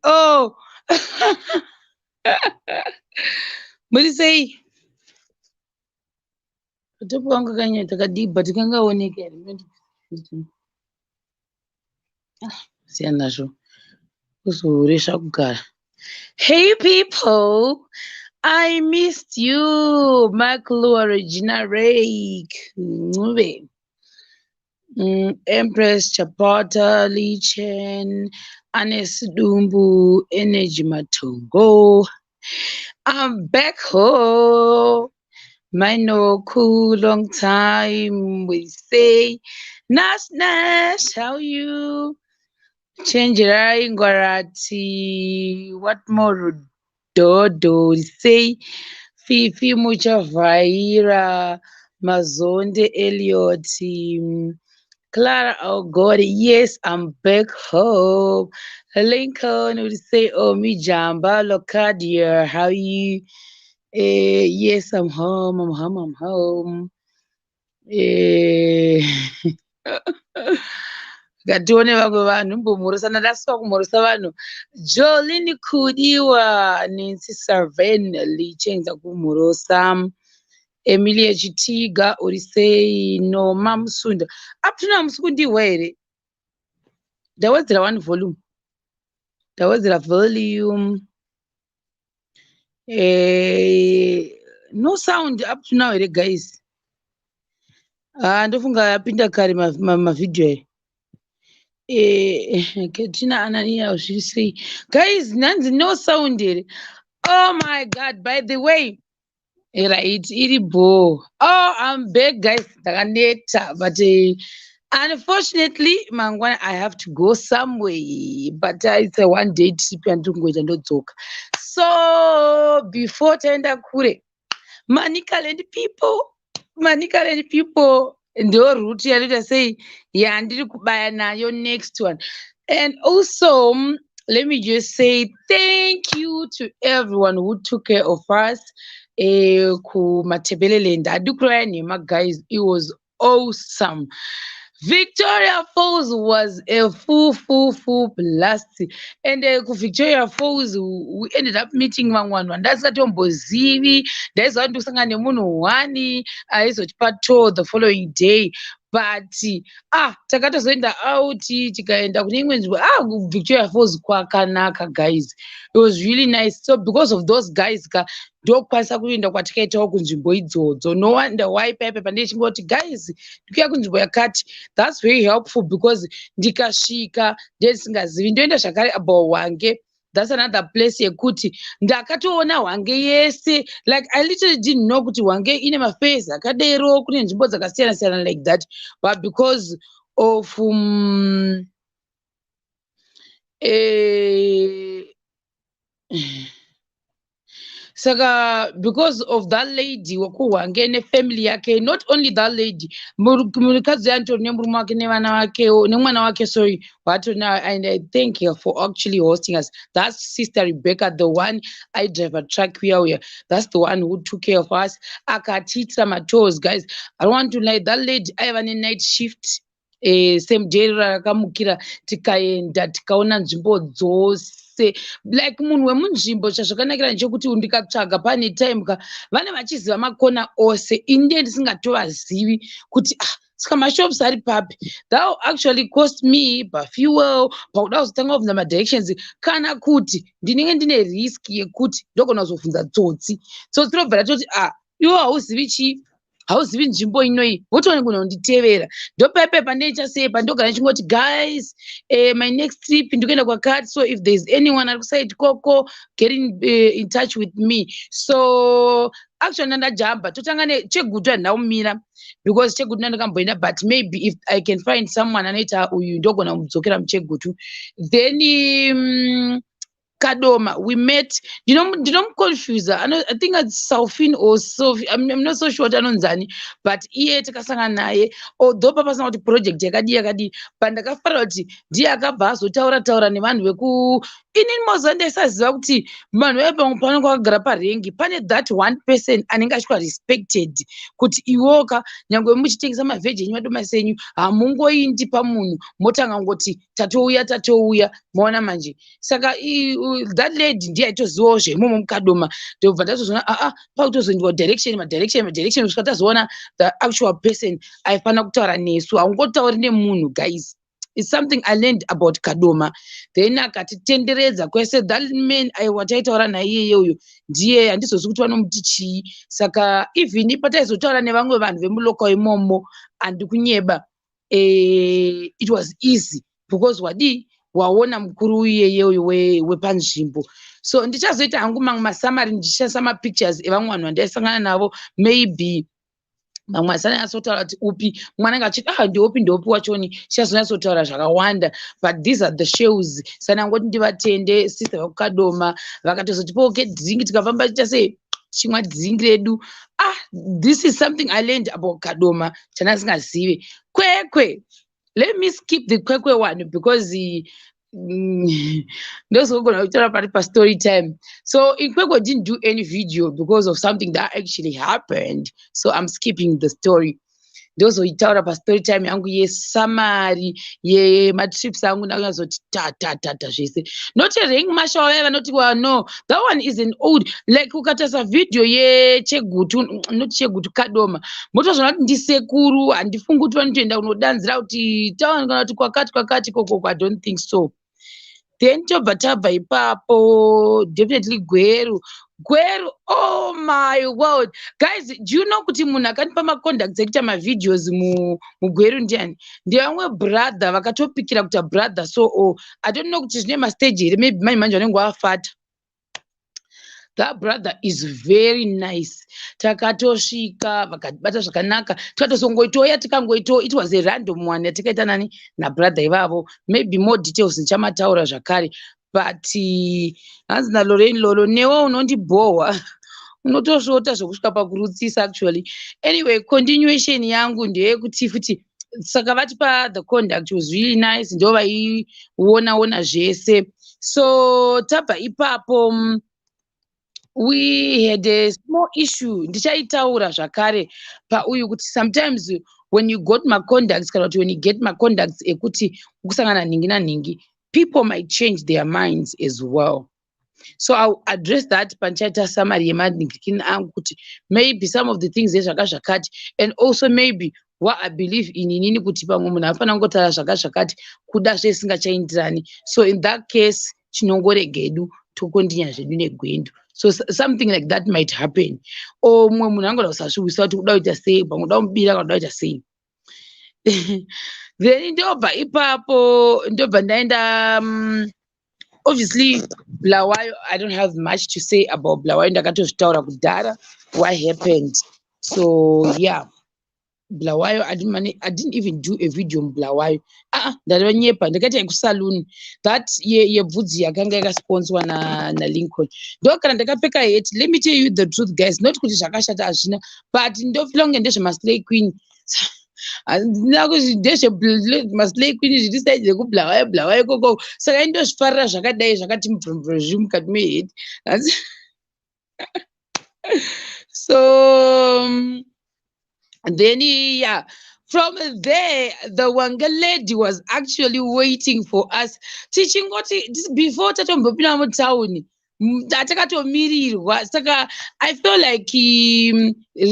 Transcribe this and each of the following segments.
Oh, what you say? Topuanga kanye takadiba tikangaoneka siyana zvo kuzoresha kugara. Hey people, I missed you, Makulu Regina Ray, Ngube, Empress Chapata, Lee Chen, Anes Dumbu, Energy Matungo. I'm back home. My no cool long time. We say, Nash Nash, how you? Chenjerai Ngwarati. What more? Dodo say Fifi Muchavaira Mazonde Elliot Clara, oh God, yes, I'm back home. Lincoln would say, oh, me Jamba, Locadia, how you? Yes, I'm home, I'm home, I'm home. Eh, ngatione vamwe vanhu mbomhorosana ndaswa kumhorosa vanhu. Jolini Kudiwa, Nancy Sarven, lichenza kumhorosa. Emilia Chitiga uri sei? Noma Musunda up to now musikundiwa here. Ndawedzera one volume, ndawedzera volume. No sound up to now here guys. Ndofunga yapinda kare mavhidhiyo Katrina Anania zviri sei guys, nanzi no sound here. Oh my god, by the way, right, iri bho. Oh, I'm back guys, ndakaneta but unfortunately mangwana I have to go somewhere, but it's a one day trip yandiri kungoita ndodzoka. So before taenda kure, Manicaland people ndo route yanoita sei yandiri kubaya nayo next one. And also let me just say thank you to everyone who took care of us kumatebeleland. Adikuraya nema guys, it was awesome. Victoria Falls was a full blast. And Victoria Falls, we ended up meeting vamwe vanhu vandasingatombozivi. Ndaiziva kuti ndikusangana nemunhu wani aizotipa tour the following day. But takatozoenda out tikaenda kune imwe nzvimbo. Victoria Falls kwakanaka guys, it was really nice. So because of those guys ndokwanisa kuenda kwatikaitawo kunzvimbo idzodzo. No wonder why paipe pandee chingoti guys ndikuya kunzvimbo yakati. That's very helpful because ndikasvika ndendisingazivi ndoenda zvakare about Hwange. That's another place yekuti ndakatoona Hwange yese, like I literally didn't know kuti Hwange ine mafezi akadero, kune nzvimbo dzakasiyana siyana like that, but because of saka because of that lady wekuhwange nefamily yake, not only that lady, mukadzi yatori nemurume wake nevana vakewo nemwana wake, sorry, watorinawo. And I thank her for actually hosting us. That's Sister Rebecca, the one I drive a truck where that's the one who took care of us akatiitira matours guys. I don't want to lie, that lady aiva night shift same day rakamukira tikaenda tikaona nzvimbo dzose, like munhu wemunzvimbo. Chazvakanakira ndechekuti ndikatsvaga pane time vane vachiziva makona ose, inde ndisingatovazivi kuti saka mashops ari papi. That actually cost me pafuel, pakuda kuzotanga kubvunza madirections, kana kuti ndinenge ndine risk yekuti ndogona kuzobvunza tsotsi robva toti iwo hauzivi chii, hauzivi nzvimbo inoyi, wotone kuno kunditevera. Ndopaipe pandeichasepa ndogara ndichingoti guys, my next trip ndikuenda kwakati, so if there's anyone ari kusaidi koko, get in touch with me. So actually ndajamba totanga nechegutu handinaumira because chegutu ndandakamboenda, but maybe if I can find someone anoita uyu ndogona kumudzokera muchegutu. Then Kadoma, we met, ndinomuconfuse, I think it's Salfin or Sophie, I'm not so sure anonzani, but iye takasangana naye, although papasina kuti project yakadi, but ndakafarira kuti ndiye akabva azotaura nevanhu inini moza ndaisaziva kuti vanhu vepamwe panenge vakagara parengi pane that one person anenge achitwa respected kuti iwoka nyange muchitengesa mavheji enyu madomasi enyu hamungoindi pamunhu motanga ngoti tatouya maona manje saka that lady ndiye aitozivawo zveimomo mukadoma ndobva ndatozoona pakutozoendiwa madirection kusvika tazoona the actual person aifanira kutaura nesu haungotauri nemunhu guys. It's something I learned about Kadoma. Then akatitenderedza kwese that man wataitaura naye iyeyo ndiye handizozi kuti vanomuti chii. Saka even pataizotaura nevamwe vanhu vemuloka imomo handi kunyeba, it was easy because waona mukuru iyeyo wepanzvimbo. So ndichazoita hangu mamwe masamari ndichishandisa mapictures evamwe vanhu vandaisangana navo, maybe mamwe asanyatsotaura kuti upi mwananga achiti ndiopi wachoni chazonyatsotaura zvakawanda, but these are the shows. Sanangoti ndivatende sister vakukadoma vakatozotipawo drink tikafamba tichase chimwa drink redu. This is something I learned about Kadoma chandasingazive. Kwekwe, let me skip the kwekwe one because ndozogona kutaura pari story time. So in Kwekwe didn't do any video because of something that actually happened, so I'm skipping the story. Ndozoitaura story time yangu yesamari yematrips angu ndakanyazoti tata zvese. Not a ring masha whatever, not no, that one is an old, like ukatasa video yechegutu, not chegutu Kadoma motozvona kuti ndisekuru handifungi kuti vanotoenda kunodanzira kuti taona kuti kwakati koko. I don't think so. Then tabva ipapo definitely Gweru, oh my word guys, do you know kuti munhu akanipa macontacts ekuita mavideos mugweru ndiani? Ndevamwe brother vakatopikira kuita brother, so I don't know kuti zvine mastage here, maybe manje vanenge vafata. That brother is very nice. Takatosvika vakatibata zvakanaka, tikatozongoitoya tikangoito, it was a random one yatikaita nani nabrother ivavo. Maybe more details nichamataura zvakare, but hanzi naLorraine Lolo newo unondibhohwa unotosvota zvokusvika pakurutsisa actually. Anyway, continuation yangu ndeyekuti futi saka vatipa the conduct was really nice, ndo vaiona zvese. So tabva ipapo we had a small issue. Ndichaitaura zvakare pauyu kuti sometimes when you got my contacts kana kuti when you get my contacts ekuti kusangana ningi naningi, people might change their minds as well. So I'll address that panchaita summary yemadingirini angu kuti maybe some of the things zvakati, and also maybe what I believe in inini kuti pamwe munhu afana kungotaura zvakati kuda zvisingachaenderani. So in that case chinongoregedu tokondinya zvedu negwendu. So something like that might happen. Or mumwe munhu angoda kusazvivisa kuti kuda kuita sei, pamwe kuda kumubira kana kuda kuita sei. Then ndobva ipapo ndobva ndaenda obviously Bulawayo. I don't have much to say about Bulawayo, ndakatozvitaura kudhara what happened. So yeah, Bulawayo I didn't even do a video on Bulawayo. Ndavanyepa ndakaita yekusaloon that yebvudzi yakanga yakasponsorwa naLincoln. Ndo kana ndakapfeka hat, let me tell you the truth guys, not kuti zvakashata hazvina, but ndofila kunge ndezvemaslay queen. Handina kuti ndezvemaslay queen zviri side rekubulawayo koko, saka indozvifarira zvakadai zvakati mubvumvuzvi mukati mehat. So then yeah, from there the Wanga lady was actually waiting for us. Tichingoti before tatombopinda mutown takatomirirwa, saka I feel like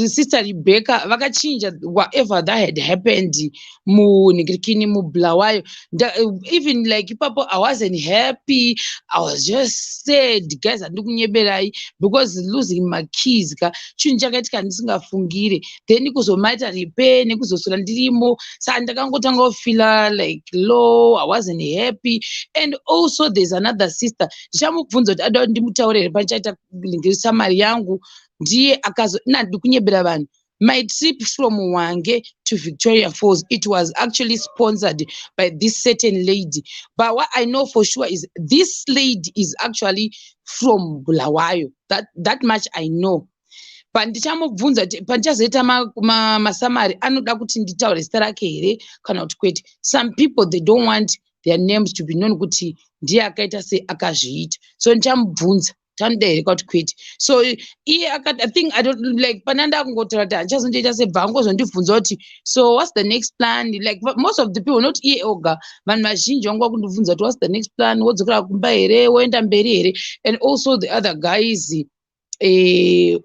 sister Rebecca vakachinja whatever that had happened munhingirikini mubulawayo. Even like ipapo I wasn't happy, I was just sad guys, handiri kunyeberai because losing my keys ka chinhu chakaitika ndisingafungire, then kuzomaita repair nekuzosora ndirimo, saka ndakangotanga kufila like low, I wasn't happy. And also there's another sister ndichamubvunza kuti ada ndimutaurire panchaita summary yangu, ndiye ndiri kunyebera vanhu. My trip from Wange to Victoria Falls, it was actually sponsored by this certain lady. But what I know for sure is this lady is actually from Bulawayo. That much I know. But ndichamubvunza panchazoita masamari anoda kuti nditaure zita rake here kana kuti kwete. Some people they don't want their names to be known kuti ndiye akaita se akazviita. So ndichamubvunza tandaireka kuti kwete. So I think I don't like pananda kungotaura kuti handichazondoita sebva angozondibvunza kuti so what's the next plan, like most of the people, not iye oga, vanhu vazhinji vanguva kundibvunza kuti what's the next plan, wodzokera kumba here, woenda mberi here. And also the other guys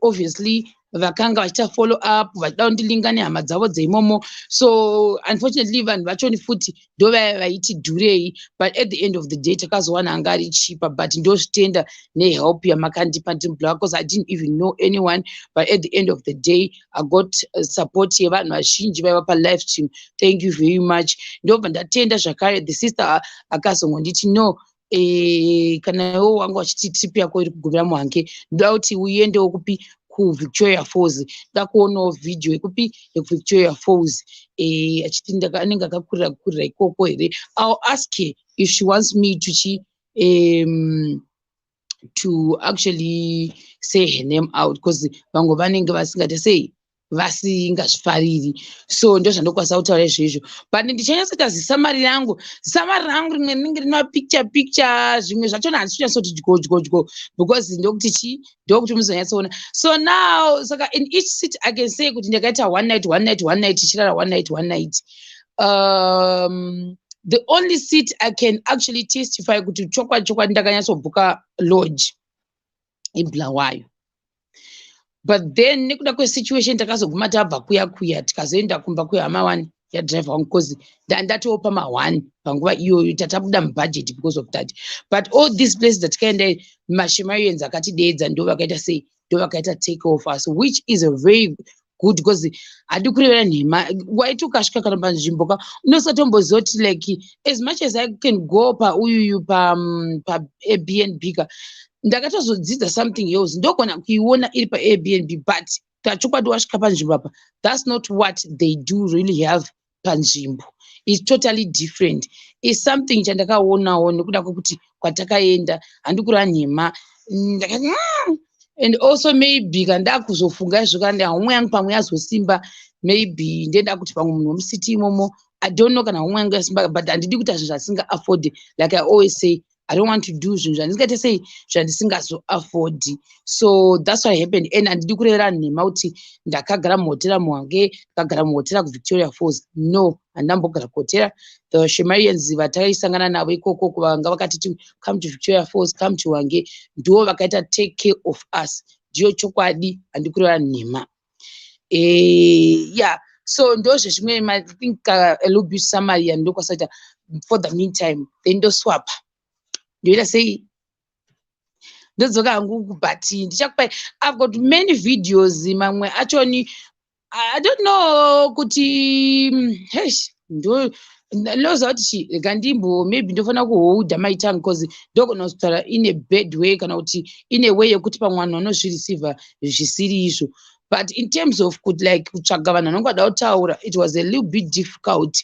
obviously vakanga vachita follow up vachida kundilinga nehama dzavo dzeimomo. So unfortunately vanhu vachoni futi ndo vaya vaiti dhurei, but at the end of the day takazowana anga ari cheaper, but ndozvitenda nehelp yamakandipa ndimbula, because I didn't even know anyone, but at the end of the day I got support yevanhu vazhinji vaiva palive stream. Thank you very much. Ndobva ndatenda zvakare the sister akazongonditi no, kana iwo wanga wachiti trip yako iri kugumira muhange ndoda kuti uendewo kupi kuVictoria Falls. Ndakuonawo video yekupi yekuVictoria Falls achiti anenge akakurira ikoko here. I'll ask her if she wants me to actually say her name out, because vangu vanenge vasingati sei vasingazvifariri. So ndo zvandokwanisa kutaura izvozvo, but ndichanyatsoita zisamari rangu rimwe rinenge rina picture zvimwe zvachona handichinyatso dyo because ndokuti muzonyatsoona. So now saka in each city I can say kuti ndakaita one night chirara one night. The only seat I can actually testify kuti chokwadi ndakanyatsobhuka lodge in Bulawayo. But then nekuda kwesituation takazoguma tabva kuya tikazoenda kumba kwehama 1 yadriver wangu, because ndatopa ma1 panguva iyoyo tatabuda mubudget because of that. But all these places that takaenda mashemarians akatideedza ndo vakaita sei, ndo vakaita take off us, which is a very good, because hadi kurevera nhema waiti ukasvika kana panzvimbo unosatombozoti like as much as I can go pauyuyu pa Airbnb ndakatozodzidza something else, ndogona kuiona iri paAirbnb, but kachokwadi wasvika panzvimbo apa, that's not what they do really have panzvimbo. It's totally different. It's something chandakaonawo nekuda kwekuti kwatakaenda handi kureva nhema ndakati and also maybe kandakuzofunga izvo kana homwe yangu pamwe yazosimba, maybe ndenda kuti pamwe munhu womusiti imomo, I don't know kana homwe yangu yasimba, but handidi kuita zvinhu zvasinga afford. Like I always say, I don't want to do zvinhu zvandisingati sei zvandisingazo afford. So that's what happened. And handidi kurevera nhema kuti ndakagara muhotera muhange, ndakagara muhotera kuVictoria Falls. No, handambogara kuhotera. The Shemarians vataisangana navo ikoko vanga vakati come to Victoria Falls, come to Hange, ndo vakaita take care of us. Ndiyo chokwadi, handidi kurevera nhema. Yeah, so ndozvo zvimwe I think a little bit summary and ndokwasata for the meantime then ndoswapa. Ndoita sei ndodzoka hangu but ndichakupai, I've got many videos mamwe achoni I don't know kuti ndo loza kuti gandimbo maybe ndofana kuholda my tongue because ndogona kutaura in a bad way kana kuti in a way yekuti pamwe vanhu vanozvireceiva zvisiri izvo. But in terms of like kutsvaga vanhu vanongada kutaura, it was a little bit difficult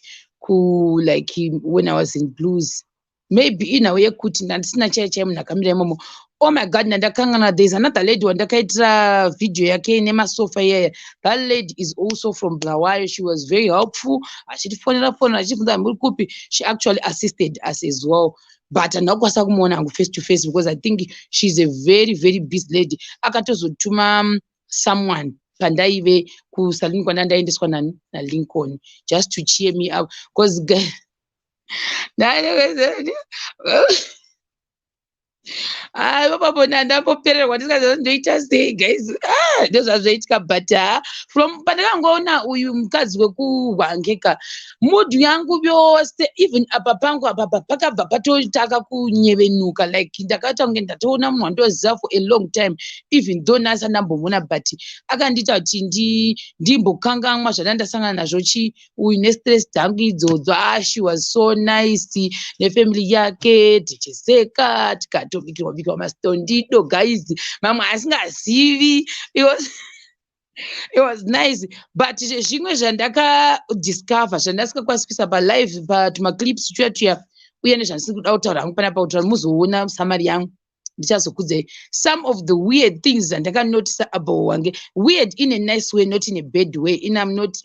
like when I was in blues. Maybe in a way yekuti ndandisina chaiye munhu akamira imomo. Oh my God, ndakangana, there's another lady wandakaitira video yake nemasofa iyaya. That lady is also from Bulawayo. She was very helpful. Achitifonera achibvunza muri kupi. She actually assisted us as well. But andakwanisa kumuona hangu face to face because I think she's a very, very busy lady. Akatozotuma someone pandaive kusalini kwandandaendeswa naLincoln just to cheer me up because vapapona ndambopererwa ndisingazoita sei guys. Ndozvazvoitika but from pandakangoona uyu mukadzi wekuhwangeka mood yangu yose even apa pangu apa pakabva patotaka kunyevenuka like ndakata kunge ndatoona munhu wandoziva for a long time even though nasa ndambomuona but akandiita kuti ndimbokangamwa zvandandasangana nazvo uyu nestress dzangu idzodzo. She was so nice nefamily yake tichiseka tikatobikirwa mastondido guys mamwe asingazivi. It was nice but zvimwe zvandakadiscover zvandasingakwanisi kuisa palive patumaclips tuya uye nezvandisiri kuda kutaura hangu panapa kuti muzoona samari yangu ndichazokudze some of the weird things ndakanotice about wange, weird in a nice way, not in a bad way. I'm not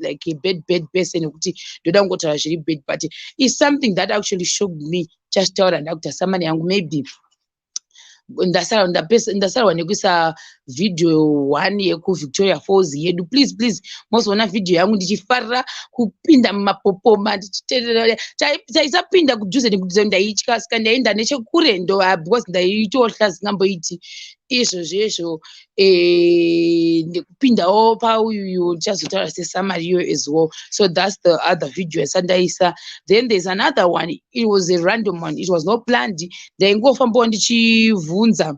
like a bad person kuti ndoda kungotaura zviri bad, but it's something that actually shocked me. Just taura ndakuti samani yangu maybe ndasarwa nekuisa video 1 yekuVictoria Falls yedu. Please mozoona video yangu ndichifarira kupinda mumapopoma ndichiterera chaisapinda kudhuze nekuti ndaitya saka ndaenda nechekure ndo because ndaitohla zingamboiti izvo ndekupindawo pauyu ndichazotaura sesummary iyo as well. So that's the other video yasandaisa. Then there's another one, it was a random one, it was not planned. Ndaingofambawo ndichivhunza,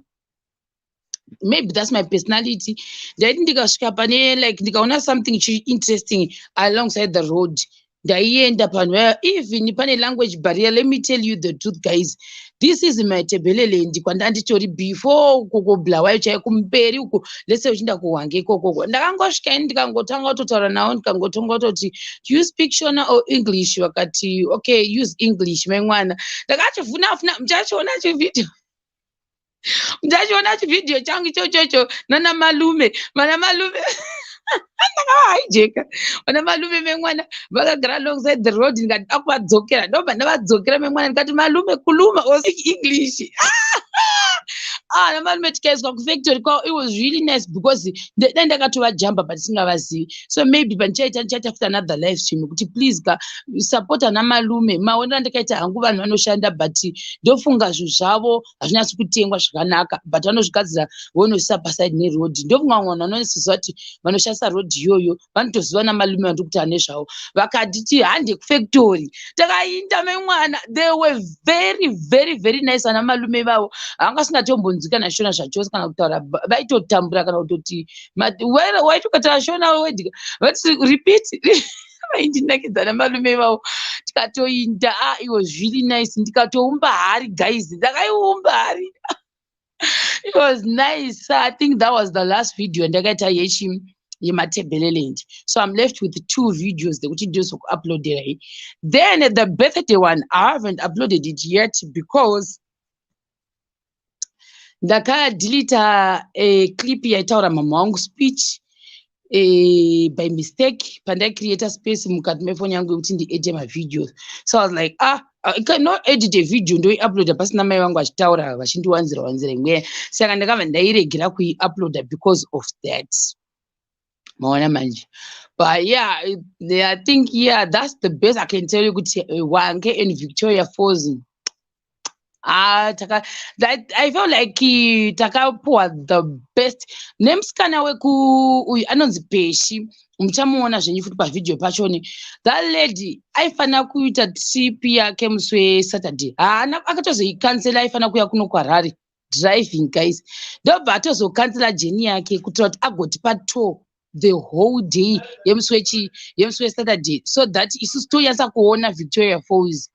maybe that's my personality. Ndaiti ndikasvika pane like ndikaona something interesting alongside the road ndaienda panhu, even pane language barrier. Let me tell you the truth guys, this is Matabeleland kwandanditori before koko Bulawayo chai kumberi uko, lese uchinda kuHwange koko ndakangosvika ndikangotanga kutotaura nawo ndikangotonga kutoti do you speak Shona or English, vakati okay use English mai mwana. Ndakachivhuna muchachiona chivideo chivideo changu ichocho nana malume ndakavahaijeka vana malume memwana vakagara alongside the road. Ndikati akuvadzokera ndobva ndavadzokera memwana ndikati malume kuluma or speak English. Namalume tikaiswa kufactory kwavo, it was really nice because dai ndakatovajamba but singavazivi. So maybe pandichaita futa another live stream kuti please ka support ana malume. Maonera ndakaita hangu vanhu vanoshanda but ndofunga zvinhu zvavo hazvinyatsi kutengwa zvakanaka but vanozvigadzira vonosisa paside neroad. Ndofunga vanhu vanosiziva kuti vanoshandisa road iyoyo vanotoziva namalume vandiri kutaura nezvavo. Vakatiti hande kufactory takainda memwana, they were very nice ana malume vavo. Hanga singatombonzwi kana Shona zvachose kana kutaura, vaitotambura kana kutoti waitokataura Shona wedika vati repeat vaindinakidza namalume vavo. Tikatoinda it was really nice. Ndikatoumba hari guys, ndakaiumba hari. It was nice. I think that was the last video ndakaita yeMatabeleland. So I'm left with 2 videos kuti ndizokuuploadera. Then the birthday one, I haven't uploaded it yet because ndakadeleta a clip yaitaura mama wangu speech by mistake pandaicreata space mukati mefoni yangu yekuti ndiedite mavideos. So I was like I cannot edit a video ndoiuploada pasina mai vangu vachitaura vachindiwanzira imweya. Saka ndakabva ndairegera kuiuploada because of that. Maona manje. But yeah, I think that's the best I can tell you kuti Hwange and Victoria Falls. I felt like takapuwa the best. Nemusikana uyu anonzi Peshi, muchamuona zvenyu futi pavideo pachoni. That lady aifana kuita trip yake musi weSaturday. Akatozoikansela, aifana kuya kuno kwaRarare driving guys. Ndobva atozokansela journey yake kuitira kuti agotipa tour the whole day yemusi weSaturday, so that isusu tonyatsa kuona Victoria Falls.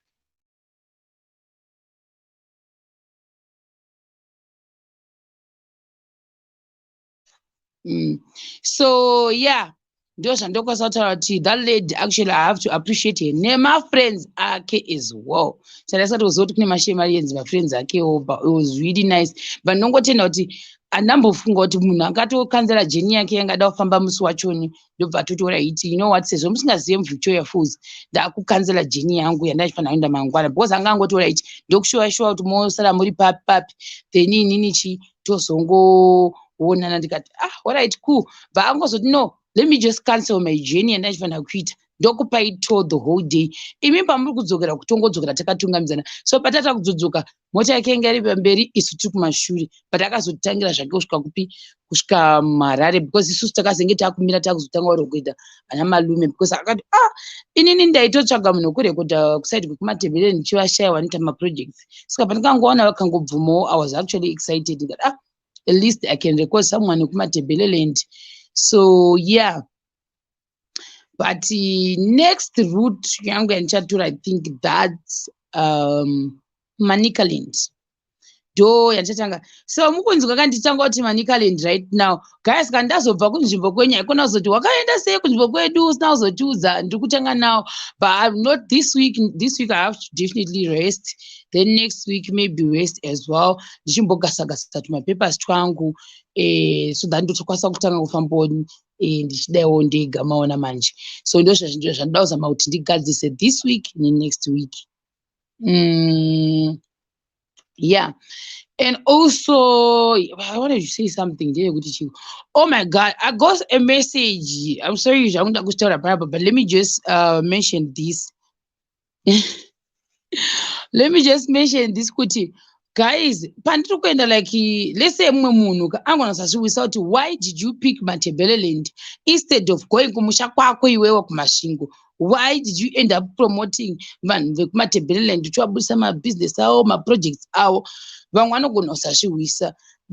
So yeah, those and that lady actually I have to appreciate her. My friends ake as well. So that's what was my friends ake. It was really nice. But nongotenda kuti andambofunga kuti munhu akatokanzera jeni yake yangada kufamba musi wachoni ndobva totora iti you know what sezvo musingazive muVictoria Falls ndakukanzera jeni yangu yandaifana kuenda mangwana because angangotora iti ndokushowa kuti mosara muri papi then inini tozongoonana ndikati alright cool but angozoti no, let me just cancel my journey yandaifana kuita ndokupai tour the whole day. Imi pamuri kudzokera kutongodzokera takatungamidzana. So patata kudzoka mota yake inga iri pamberi isu tiri kumashure but akazotangira zvake kusvika Harare because isusu takazenge takumira takuzotanga kuita ana malume because akati inini ndaitotsvaga munhu wekurekodha kusaidi kwekuMatabeleland ndichivashaya vanoita maprojects. Saka pandikangoona vakangobvumawo, I was actually excited. At least I can record someone wekuMatabeleland. So yeah. But next route yangu yandichatora, I think that's Manicaland. ndo yatatanga. So mukunzwa kanditanga kuti Manicaland right now. Guys, kandazobva kunzvimbo kwenyu haikona kuzoti wakaenda sei kunzvimbo kwedu usina kuzotiudza ndiri kutanga now. But I'm not this week. This week I have to definitely rest. Then next week maybe rest as well. Ndichimbogasa-gasa tumapapers twangu so that ndotokwanisa kutanga kufamba ndichidaiwo ndega maona manje. So ndo zvandinoda kuzama kuti ndigadzise this week next week. Yeah. And also, I wanted to say something there. Oh my God, I got a message. I'm sorry, I'm not going to tell about, but let me just mention this. Let me just mention this, Kuti. Guys, Pantukwenda, like, let's say, I'm going to say, why did you pick Matabeleland instead of going to Mashingo? Why did you end up promoting Matabeleland to trouble some business, my projects?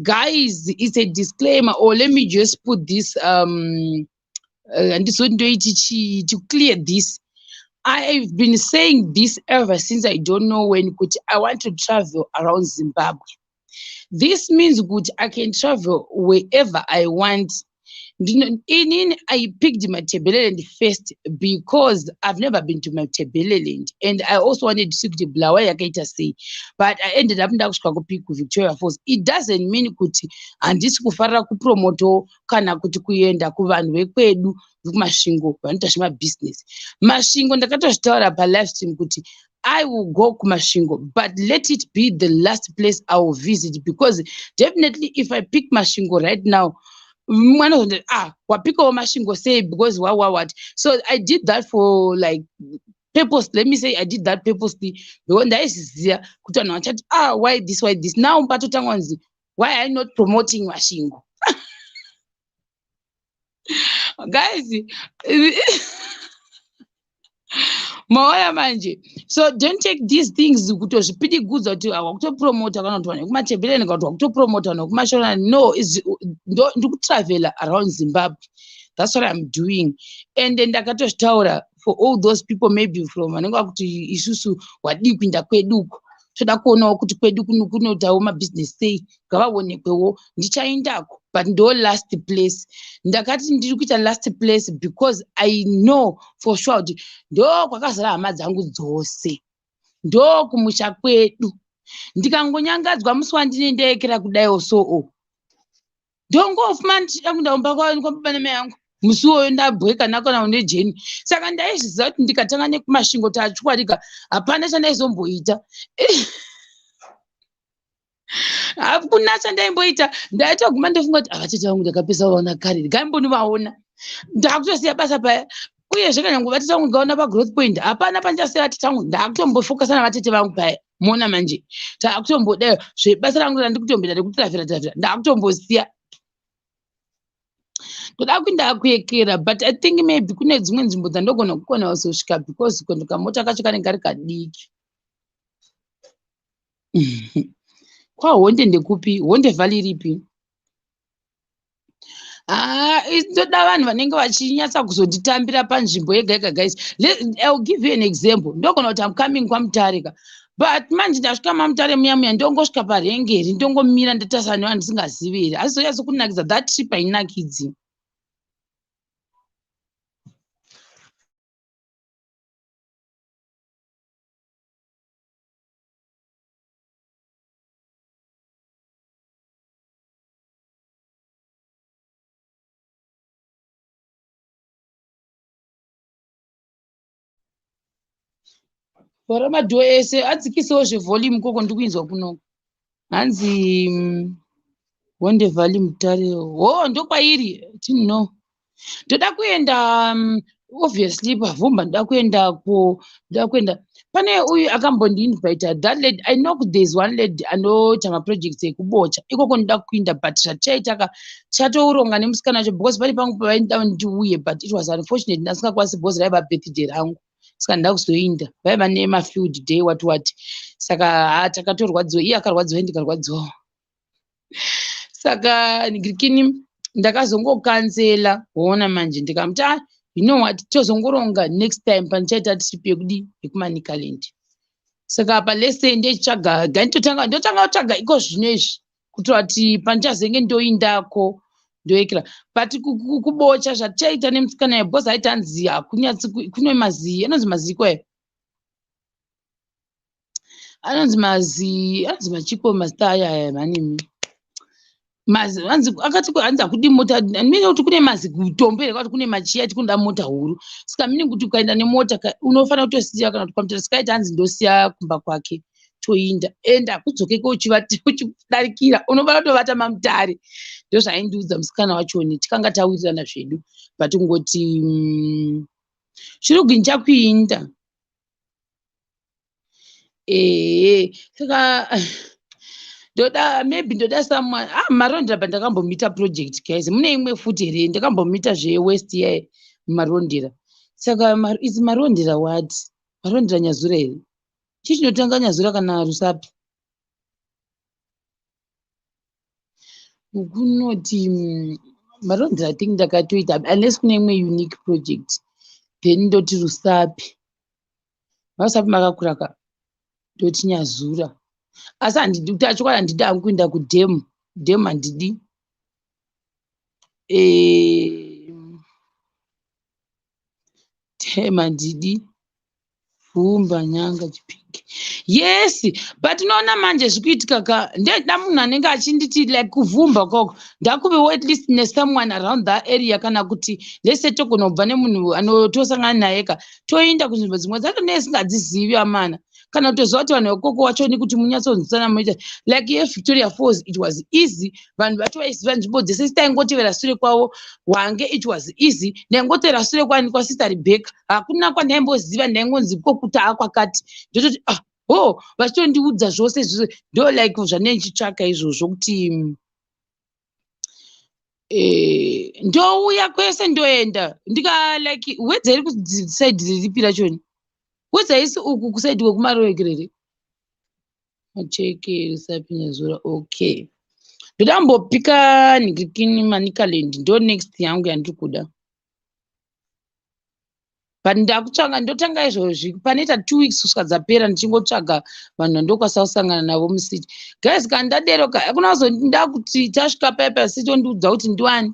Guys, it's a disclaimer, or let me just put this and this one to clear this. I've been saying this ever since I don't know when. I want to travel around Zimbabwe. This means good. I can travel wherever I want. I picked Matabeleland first because I've never been to Matabeleland, and I also wanted to see the Blawa Yakaita say, but I ended up in Victoria Falls. It doesn't mean kuti and this kufara kupromoto kana kuti kuyenda kuvanhu vekwedu kumashingo vanotashima business. Mashingo ndakatozvitaura pa live stream kuti I will go kumashingo, but let it be the last place I will visit, because definitely if I pick Mashingo right now, one of the wapiko Mashingo say because what. So I did that for like purpose. Let me say I did that purposely. When there is here, why this, why this? Now why am I not promoting Mashingo? Guys, Mawaya manje. So don't take these things to pretty good to promote to promote no, it's don't travel around Zimbabwe. That's what I'm doing. And then Taura for all those people maybe from Isusu wadipinda kweduko. Toda kuona kuti kwedu kunotawo business say ngavaonekwewo ndichaendako, but ndo last place. Ndakati ndiri kuita last place because I know for sure kuti ndo kwakazara hama dzangu dzose, ndo kumusha kwedu. Ndikangonyangadzwa musi wandinendekera kudaiwo so ndongofuma ndichida kundaumba kwababa mai yangu musi uwoyo ndabweka nakona une Jeni. Saka ndaizviziva kuti ndikatanga nekumashingo tachwarika hapana chandaizomboita. Hakuna chandaimboita. Ndaitoguma ndofunga kuti tete vangu ndakapesa vaona kare ndikambonivaona ndakutosiya basa paya. Uyezve kana nguva tete vangu ndikaona pagrowth point hapana pandichasiya tete vangu, ndakutombofokasa navatete vangu paya. Mona manje takutombodayo zvebasa rangu randikutomboita rekutiravira ndakutombosiya. Toda kuenda kuyekera, but I think maybe kune dzimwe nzvimbo dzandogona kukona kuzosvika because kamota kacho kanenge kari kadiki. Honde ndekupi? Honde Valley ripi? Ndoda vanhu vanenge vachinyatsa kuzonditambira panzvimbo yega yega. Guys, I'll give you an example. Ndogona kuti I'm coming kwaMutarika, but manje ndasvika maMutare muya ndongosvika parengeri ndongomira ndatasana nevanhu ndisingazivi here. Hazvizoyatso kunakidza. That trip hainakidzi. Vara madho ese adzikisewo zvevolume koko ndikuinzwa kuno. Hanzi Honde Valley Mutare. Ndokwairi. Didn't know. Ndoda kuenda obviously pavhumba ndoda kuenda. Pane uyu akambondinvita that lady. I know there's one lady anoita maprojects ekubocha. Ikoko ndoda kuenda, but zvachaitaka chatouronga nemusikana wacho because pane pangu pavaida ndiuye, but it was unfortunate ndasingakwanisi because raiva birthday rangu. Saka ndada kuzoinda. Vaiva nemafield day what. Saka takatorwadziwa. Iye akarwadziwa ndikarwadziwa. Saka ndikini ndakazongokansela. Woona manje ndikamuti you know what, tozongoronga next time pandichaita trip yekudi yekuManicaland. saka apa lese ndechitsvaga ndotanga kutsvaga iko zvinezvi kuitira kuti pandichazenge ndoindako ndoekera but kubocha zvatichaita nemusikana yebhosi aiti hanzi hakunyatsi kune mazii anonzi mazii kwayo anonzi machiko mazita aya manimi akati hanzi hakudi mota mine kuti kune mazi kutombo here kwati kune machiya ati kunoda mota huru saka mine kuti ukaenda nemota unofanira kutosiya kana kuti kwamutara sikaiti hanzi ndosiya kumba kwake toinda enda hakudzokeko uchidarikira unofanira kutovata mamutare ndozvaindiudza musikana wachoni tikanga tawirirana zvedu but kungoti chirugwi chakuinda saka ndoda someone marondera pandakambomita project guys mune imwe futi here ndakambomita zvewest yae marondera saka izi marondera what marondera nyazura here chichinotanga nyazura kana rusapi kunoti marondera think ndakatoita unless kune imwe unique project then ndoti rusapi varusapi makakuraka ndoti nyazura asi handidi kuti achokwadi handidi hangu kuenda kudhemu handidi dhemu handidi vhumba nyanga chipiki yes but unoona manje zvikuitika ka ndeda munhu anenge achinditi like kuvhumba kwako ndakuve at least nesomeone around that area kana kuti lese togonobva nemunhu anotosangana naye ka toinda kunzvimbo dzimwe dzacho nesingadzizivi amana kana kutoziva kuti vanhu vekoko wachoni kuti munyatsonzwisana muita like yeVictoria Falls it was easy vanhu vacho vaiziva nzvimbo dzese sitaingotevera sure kwavo wange it was easy ndaingotevera sure kwani kwasister Rebecca hakuna kwandaimboziva ndaingonzi kokuta kwakati ndototi vachitondiudza zvose izvozvo ndo like zvanendichitsvaka izvozvo kuti ndouya kwese ndoenda ndika like wedza iri kusaidi riripi rachoni wedza isi uku kusaidi kwekumaroekerere macheke risapinyazura okay ndoda mbopika nigikini manikaland ndo next yangu yandiri kuda but ndakutsvaga ndotanga izvozvi panoita 2 weeks kusvika dzapera ndichingotsvaga vanhu vandokwasasangana navo musiti guys kana ndaderoka hakuna kuzonda kuti tasvika paya pasiti ondiudza kuti ndiwani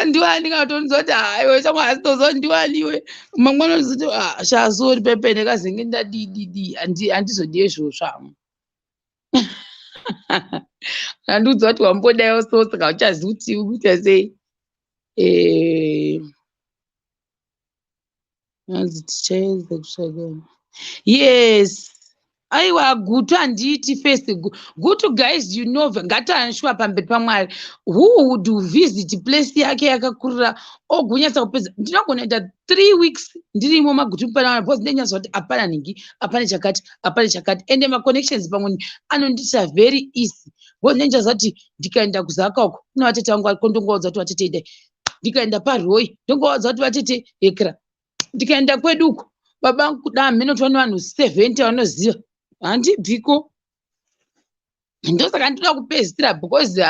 ndiwani kana kutonudza kuti haiwe shamwa hasi tozondiwani iwe mamwe anozoti shazori pepe ndakazenge ndadididi handizodi izvozvo handiudza kuti wambodaiwo so saka uchazivi kuti ukuita sei hanzi tichaedza kutsvaga yes aiwa gutu handiti first gutu guys you know ngatianshwa pamberi pamwari who would visit place yake yakakurira ogunyatsa kupedza ndinogonaita 3 weeks ndirimo magutu pana because ndenyatsa kuti hapana nhingi hapana chakati ende maconnections pamwe anondita very easy because ndenyaza kuti ndikaenda kuzaka uko kuna vatete vangu ariko ndongovaudza kuti vatete idai ndikaenda paroi ndongovaudza kuti vatete ekera ndikaenda kwedu uko baba angu kuda mheno tova nevanhu 70 vanoziva handibviko ndosaka ndoda kupedzisira because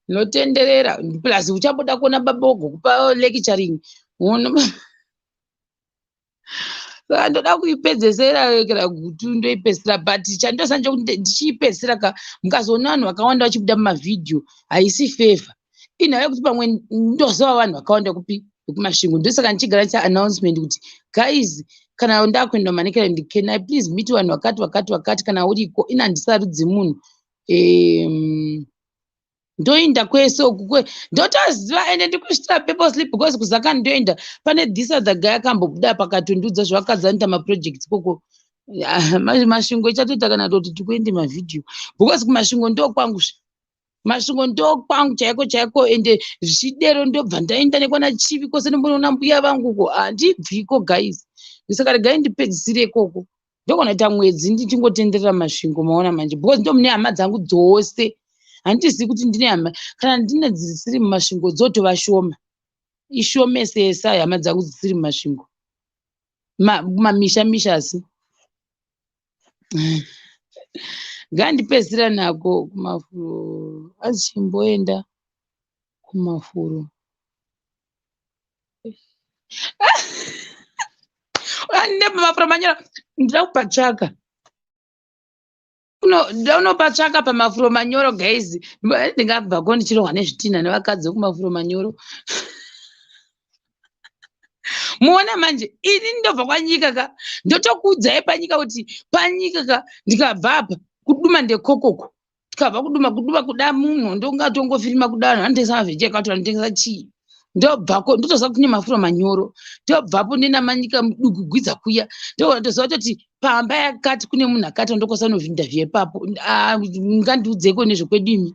ndinotenderera plus uchamboda kuona baba ogokupa lecturing saka ndoda kuipedzesera ekera gutu ndoipedzisira but chandosanje kuti ndichiipedzisira ka mukazoona vanhu vakawanda vachibuda mumavhidhiyo haisi favor inhaya kuti pamwe ndoziva vanhu vakawanda kupi vekumasvingo ndosaka ndichigara ndicha announcement kuti guys kana ndakuenda Manicaland can I please meet vanhu vakati kana uriko ina handisarudzi munhu ndoinda kwese uku ndotoziva ende ndikusvitira purposely because kuzaka ndoenda pane this other guy akambobuda pakatondiudza zvavakadzanita maprojects koko masvingo ichatoita kana toti tikuende mavhidhiyo because kumasvingo ndokwangu masvingo ndokwangu chaiko ende zvichidero ndobva ndaenda nekwana chivi kwose nombonoona mbuya vangu ko handibviko guys saka regai ndipedzisire ikoko ndokunoita mwedzi ndichingotenderera masvingo maona manje because ndo mune hama dzangu dzose handizivi kuti ndine hama kana ndine dzisiri mumasvingo dzotova shoma ishomesesa hama dzangu dzisiri mumasvingo mamisha asi ngandipedzisira nako kumafuro azichimboenda kumafuro Mafuro manyoro ndakupachaka. Ndaunopatsvaka pamafuro manyoro guys. Ndingabva kondichirohwa nezvitina nevakadzi vekumafuro manyoro. Muona manje ini ndobva kwanyika ka ndotokuudzai panyika kuti panyika ka ndikabva apa kuduma ndekokoko tikabva kuduma kuda munhu ndongatongofirima kudano handitengesa mavheji akatora nditengesa chii ndobvako ndotoziva kuti kune mafuro manyoro ndobvapo ndina manyika mudugugwidza kuya ndotoziva kuti pamba yakati kune munhu akati ndokosa novhinda vyepapo ngandiudzeko nezvekwedimi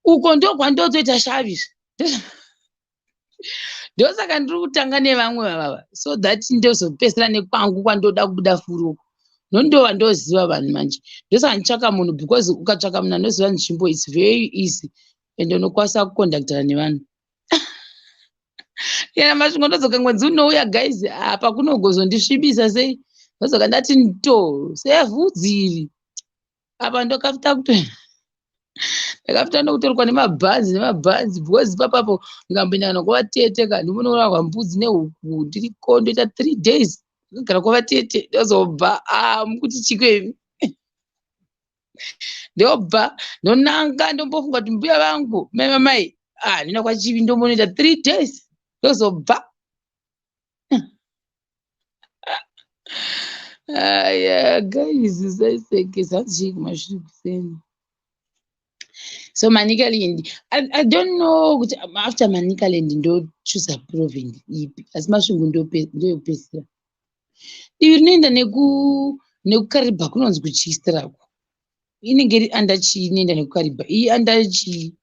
uko ndokwandotoita shavisa ndosaka ndiri kutanga nevamwe vavava so that ndozopesera nekwangu kwandoda kubuda furuko nondova ndoziva vanhu manje ndosaka nditsvaka munhu because ukatsvaka munhu anoziva nzvimbo its very easy ende unokwanisa kukondaktana nevanhu yana masvingo ndodzoka mwedzi unouya guys apa kunogozondisvibisa sei ndozoka ndati nto sevhudziri apa ndokafita ndakafita nokutorwa nemabhanzi because papapo ndikamboenda nokuvatete kandimunourahwa mbudzi nehuku ndiriko ndoita 3 days ndogara kwavatete ndozobva mukuti chikwemi ndobva ndonanga ndombofunga kuti mbuya vangu mai ndina kwachivi ndombonoita 3 days ndozobva aya guys saisekesa handisheki mashiri kuseni. So Manicaland, I don't know kuti after Manicaland ndo choose province ipi asi masvingo ndopesera ivi rinoenda nekukariba kunonzi kuchiistirako inenge iri anda chii inoenda nekukariba iyi anda chii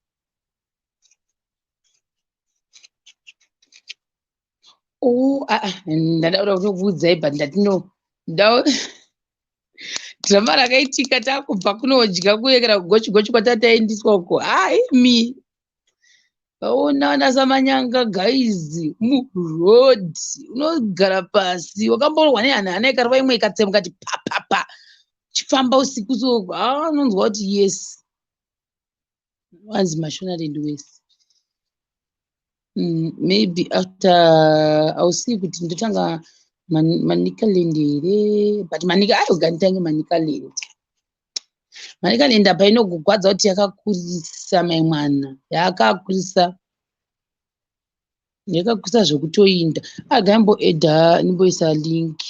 ndadaura kutokuudzai but ndatino dhirama rakaitika takubva kunodya kuyekera kugochigochi kwatataendiswa uko mi vaona samanyanga guys muroad unogara pasi wakamborwa nehanhana ikarova imwe ikatsemuka ti papapa chifamba usiku so unonzwa kuti yes wanzi Mashonaland West maybe after I'll see kuti ndotanga Manicaland here but ganditange Manicaland apa inogogwadza kuti yakakurisa mai mwana yakakurisa zvokutoinda agamboedha nimboisa link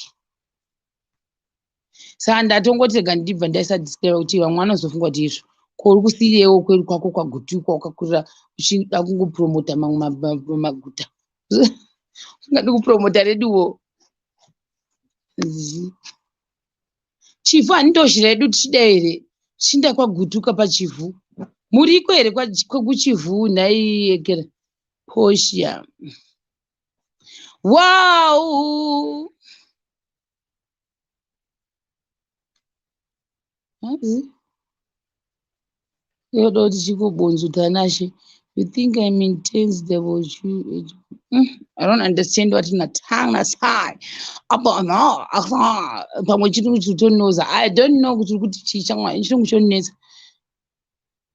saka ndatongotega ndibva ndaisa disclaimer kuti vamwe vanozofunga kuti izvo kuri kusiyirewo kwedu kwako kwagutukwa ukakurira uchida kungopromota mamwe maguta ungadi kupromota reduwo chivhu handindoshira yedu tichida here chinda kwagutuka pachivhu muriko here kwekuchivhu nhaiyekera poshia wow yoda kuti chikobonzutana you think I'm intense devil you I don't understand what in a tongue that's high about no pamwe chirungu chitonoza I don't know kuti chichamwa chirungu chonetsa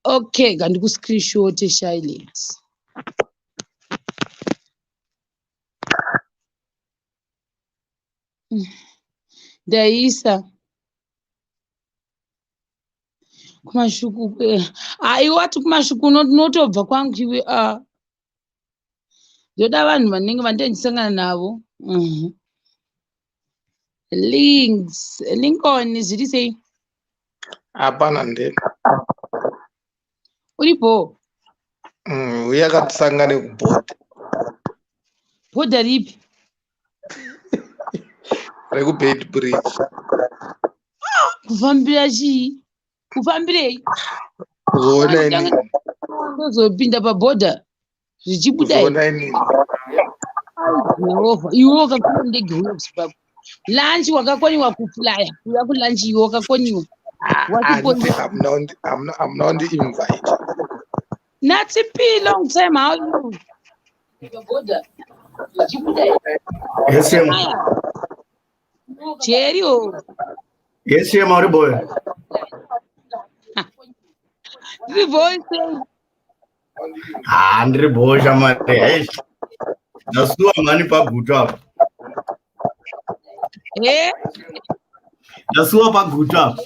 okay gandikuscreenshot silence ndaisa kumashuku aiwati kumashuku notobva kwangu iwe ndoda vanhu vanenge vandichisangana navo Lincoln zviri sei hapana ndeni uripo uyakatisangane kubhodha bhodha ripi rekubed bridge kufambira chii kufambirei kuzoona ini ndozopinda pabhodha zvichibuda Jehovha iwe wakakwira ndege uya kuzimbabwe lunch wakakoniwa kuflya kuya kulunch iwe wakakoniwa I'm not invite Natsi P long time how you pabhodha zvichibuda Yes, Jerry yes, Mauri boy. The voice Andre boy, chamate. Nasua mani pa buta. Ndasuwa pagutu apa.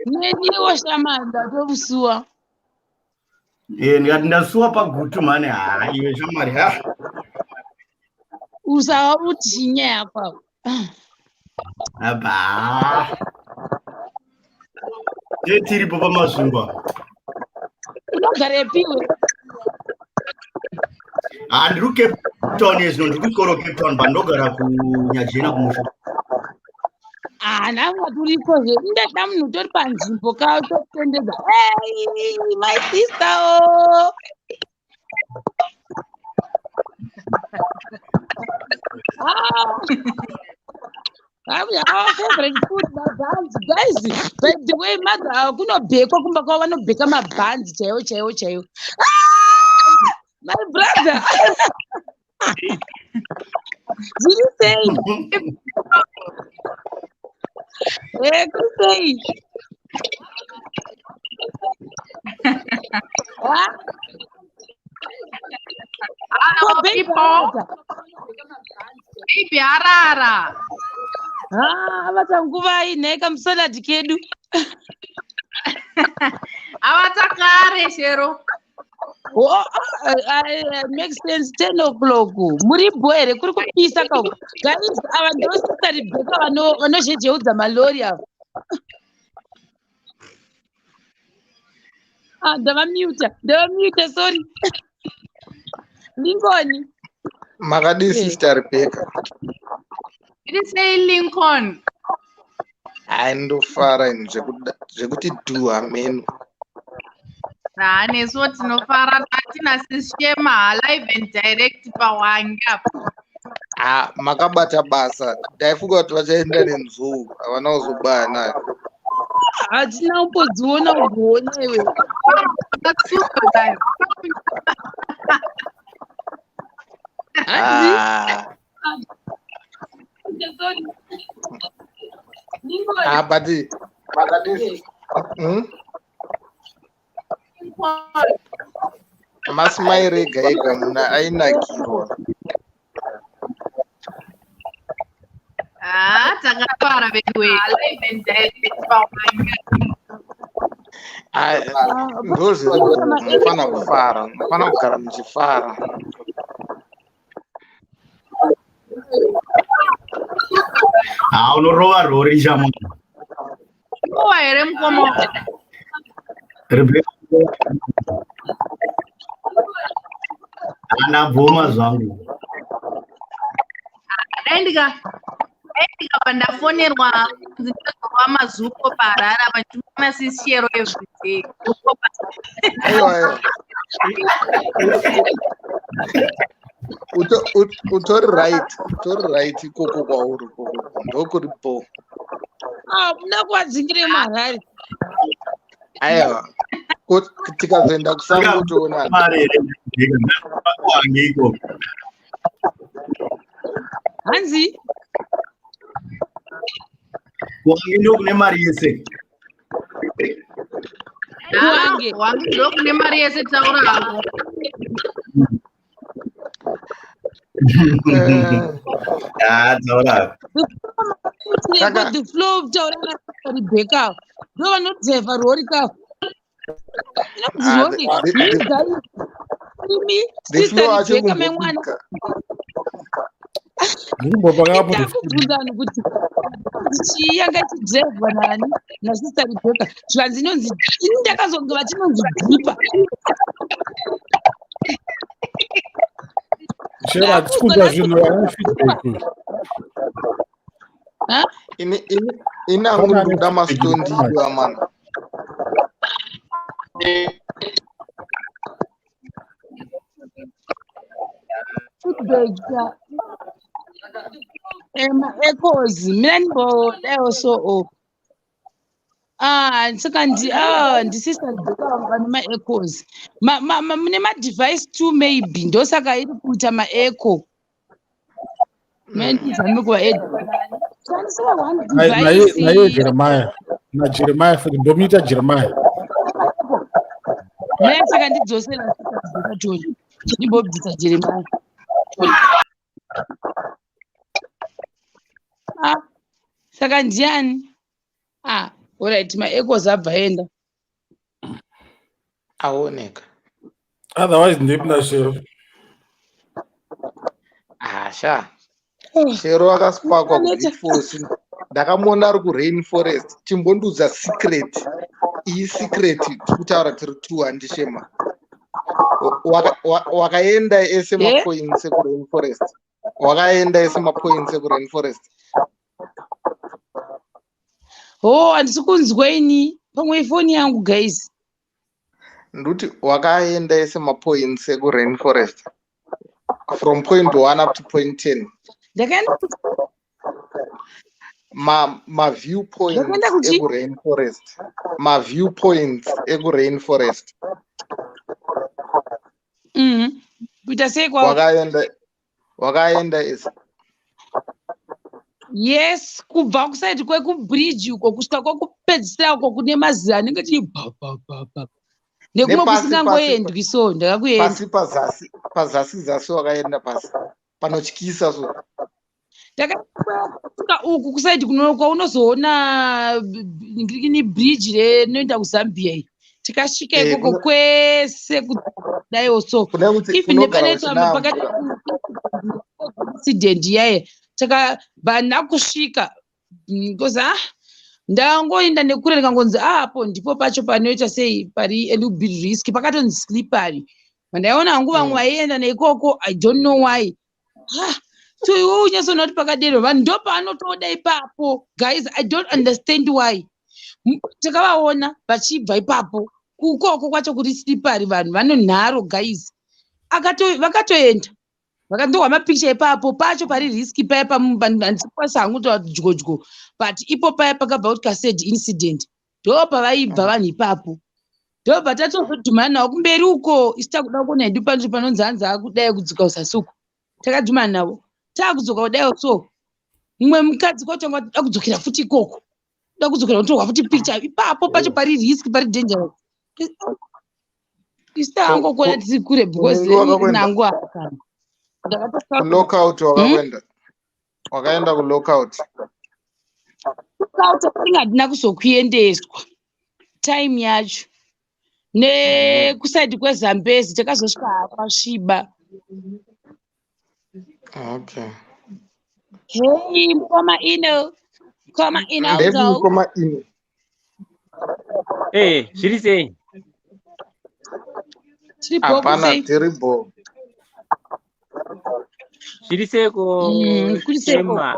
Neniwo shamanda tobusuwa. Ndikati ndasuwa pagutu mane iwe shamari Usawa kuti chinyaya kwawo. Aba. Tiripo pamazuva. Unogare piwe. Ndiri Cape Town yezvino ndiri kuchikoro Cape Town bandogara kunyajena kumusha. Nanga turikozve ndada munhu tori panzvimbo kawo tokutendedza. Hey, my sister. Our favorite food mabanzi guys. By the way, mother kunobhekwa kumba kwavo vanobheka mabanzi chaiwo. My brother. Did you say? Say. Baby arara. Vatanguva inheka musaladi kedu. Avatakare shero. Makes sense. 10 o'clock. Muri boere kuri kupisa kawo. Guys, ava ndosita Rebecca vanozhejeudza malori ava. Ndavamute, sorry. Lincoln. Makadi sister Rebecca. Did you say Lincoln? Ndofara zvekuti dua menu. Nesuwo tinofara tatina sishema live and direct pawanga. Makabata basa. Ndaifunga kuti vachaenda nenzou. Havana kuzobaya nayo. Hatina kumbodziona iwe. But Makadi. Masimairega ega muna ainakirwa. Takafara bedwe live and direct pawanga. Ndozi mufana kufara, mufana kugara muchifara. Unorova rori chamo. Uwa here mukomo. Ndabvuma zvangu. Ndika pandafonerwa ndinozorwa mazuko paharara vachimana sishero everyday. Aiwa. Utori right ikoko kwauri koko. Ndokuripo. Muna kuwadzingire marari. Aiwa. Tikazoenda kusango toona. Hanzi. Wange ndokune mari yese. Wange ndokune mari yese taura hapo. Taura. The flow of taura Rebecca. No one not there for Rorika. The flow Rebecca mengwana. Ndakubvunzani kuti chiyanga chidzevwa nani nasister Rebecca zvanzi inonzi ndakazonge vachinonzi dhipa. Chera tikuda zvinhu feedback. Inangu ndoda mastondi amana. Echoes, Menbo, also. Saka ndisister ma echoes. Ma device too maybe. Ndosaka iri kuita ma echo. Mendizame kwa ed. Nayo Jeremiah for the Domita Jeremiah. Saka ndidzosera ndikatoni. Ndibobvisa Jeremiah. Saka ndiani? Alright, ma-echoes abva enda. Aoneka. Otherwise, ndipna Shero. Sha. Shero akasipakwa kubig force. Ndakamuona ari kuRainforest. Chimbondudza secret. Iyi secret tikutaura tiri 2 handishema. Wakaenda ese mapoints ekuRainforest. Wakaenda ese mapoints ekuRainforest. Handisi kunzweni pamwe ifoni yangu guys. Nduti wakaenda ese mapoints ekuRainforest. From point 1 up to point 10. Ndakaenda ma viewpoints ekuRainforest. Ma viewpoints ekuRainforest. Kuita sei kwa wakaenda ese. Yes, kubva kusaidi kwekubridge uko kusvika kwokupedzisira uko kune maziva anenge tiri bha. Nekumwe kusingangoendwi so ndakakuenda. Pazasi wakaenda pasi. Panotyisa so. Ndakasvika uku kusaidi kwaunozoona ni bridge rinoenda kuZambia iyi. Tikasvika ikoko kwese kudaiwo so. Even nepanoitwa pakati incident yaye. Takabva nakusvika because ndangoenda nekure ndikangonzi apo ndipo pacho panoita sei pari LB risk pakatonzi slippery. Mandaiona hangu vamwe vaienda neikoko I don't know why. So iwe unyasona kuti pakadero vanhu ndo paanotoda ipapo. Guys, I don't understand why. Takavaona vachibva ipapo kukoko kwacho kuri slippery vanhu vanonharo guys. Vakatoenda. Vakandowa mapicha ipapo pacho pari riski paya handisipasa hangu dyogodyo but ipo paya pakabva kuti kasaid incident ndo pavaibva vanhu ipapo ndo patatozodhumana navo kumberi uko isita kuda kuona hedu panonzi hanzi akudai kudzoka usasuku takadhumana navo taakudzoka kudaiwo so mumwe mukadzi kwatanga da kudzokera futi ikoko da kudzokera kutorwa futi picha ipapo pacho pari riski pari dangerous isita hangokuona tiri kure because nangu akakana. Lockout wakaenda. Wakaenda ku lockout. Lockout ingadina kuzokuendeswa. Time yacho. Kusaidi kweZambezi takazosvika pasviba. Okay. Hey, koma ino. Koma ino. Ndevi koma ino. Zviri sei? Hapana terrible. Zviri seko Chema.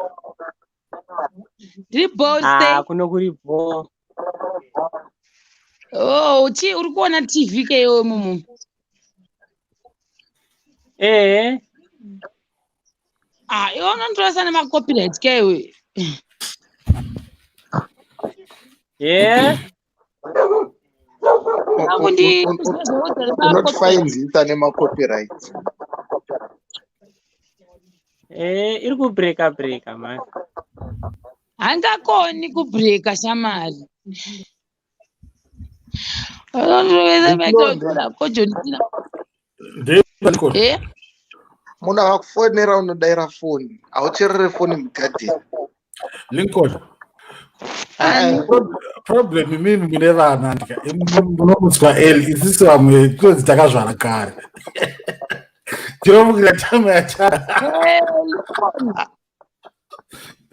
Ribo kuno kuribo. Uri kuona TV keyo mumu? Iwe unondorasa nemacopyright keyo. Not find it nemacopyright. Iri kubreka man. Handakoni kubreka shamari. Munhu akakufonera unodaira foni. Haucherere foni mugadheni. Lincoln. Problem mimi mune vana ndika munomutswa L isisi vamwe tonzi takazvara kare. Tinomukira tamu yacha.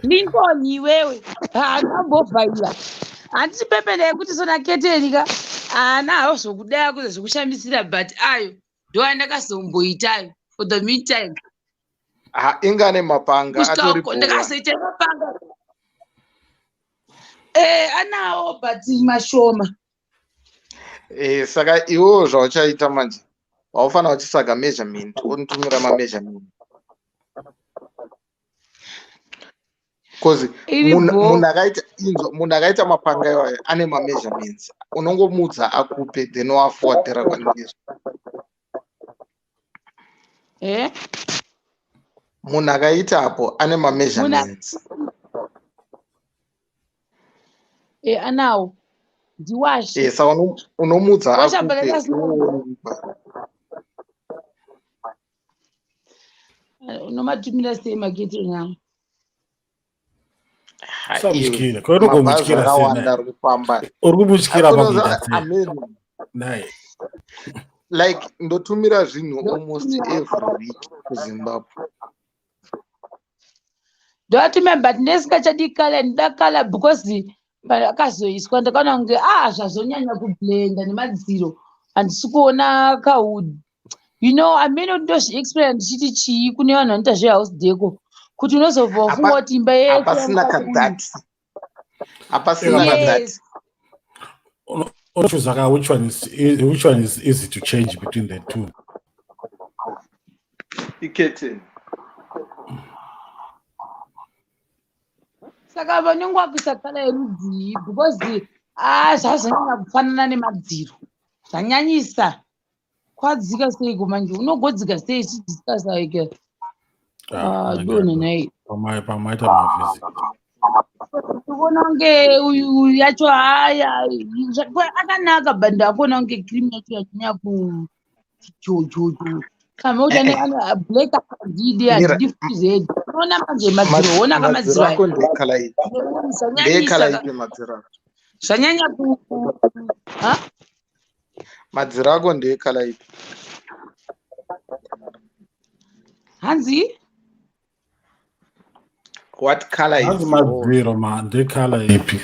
Lincoln iwewe handambovhaira handisi pepene kuti sona keterika nawo zvokudaya kuze zvokushamisira but ayo ndo andakazomboitayo for the meantime. Ingane mapanga atoripo. Ndakazoita mapanga anawo but mashoma. Saka iwewo zvauchaita manje waufanira uchitsvaga measurement unitumira mameasurement. Because munhu akaita mapanga iwayo ane mameasurements unongomudza akupe then wafuatira kwaningizvo. Munhu akaitapo ane mameasurements. Anawo ndiwashe. Saka unomudza akupe. Unomatumira sei maketering angu? Samushkira. Kwa hiyo mabhazi akawanda ari kufamba. Uri kumushkira pakuita sei? Amen. Naye. Like ndotumira zvinhu almost every week kuZimbabwe. Don't remember ndesingachadikala ndakala because akazoiswa ndakaona kunge zvazonyanya kublenda nemadziro handisi kuona kaudi. You know, amene ndozviexplaina ndichiti chii kune vanhu vanoita zvehouse deco kuti unozobva ufunga kuti imba hapasina kadhati. Hapasina kadhati. Which one is easy to change between the two? Ikete. Saka vanenge vakuisa kala yerudzi because zvazonyanya kufanana nemadziro zvanyanyisa kwadzika seiko manje unogodzika sei tichidiscussa ike dona naye Pamaita mavisit. kuona kunge uyu yacho haya akanaka bhandi akuona kunge cream yacho yachanya kujojojo kama utane ana black akadidi adifuzed unaona manje madziro ona kama madziro ako ndekala ipi ndekala ipi madziro zvanyanya ku madziro ako ndekala ipi Hanzi what color is Hanzi madziro man ndekala ipi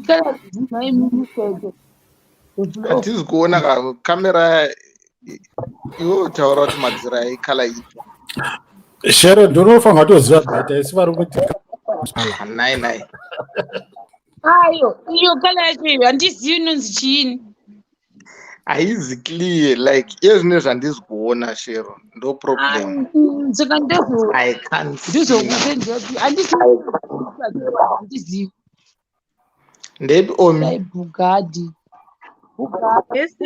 kala dzimai hatisi kuona kamera iwo taura kuti madziro aikala ipi Sharon ndinofanira kutoziva bhata isi vari kuti nai iyo kala yacho handizivi inonzi chiini haizi clear like ezvine zvandisi kuona Sharon ndo problem saka I can't ndizokusenjati handizivi ndepi omi bugadi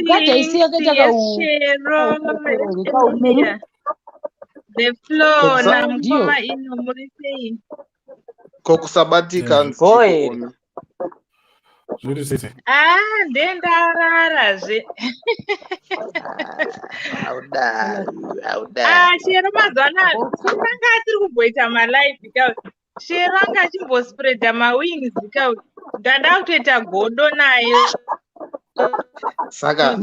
haisi yakaita the floor namukoma ino muri sei kokusabatika Boy. zviri sei ndendararazve chero mazuva kutanga asiri kumboita malive chero anga achimbospreada mawings ndada kutoita godo nayo saka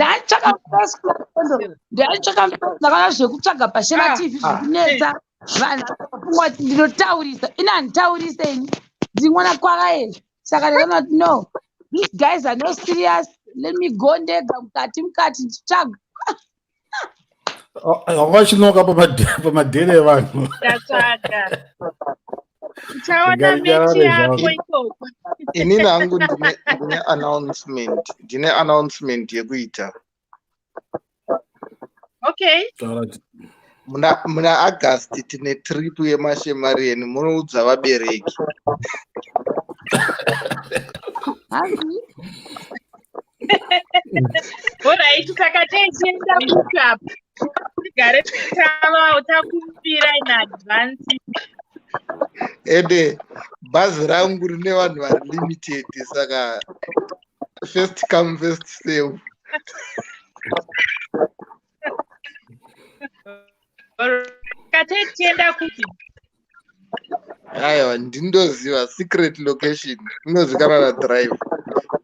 ndakaona zvekutsvaga pashera tv zvikunetsa vanhu vakafunga kuti ndinotaurisa ina handitauriseni ndimwana kwakaeri saka ndakaona kuti no these guys are not serious let me go ndega mukati ndichitsvaga wachinoka pamadhele evanhu ndatsvaga uchaona mechi yako ikoko inini hangu ndine announcement yekuita okay muna August tine trip yeMashemarian munoudza vabereki alright saka tichienda kuclub tigare takumbira in advance ende bhazi rangu rine vanhu vari limited saka first come first serve kate tienda kuti aiwa ndindoziva secret location inozikanwa nadrive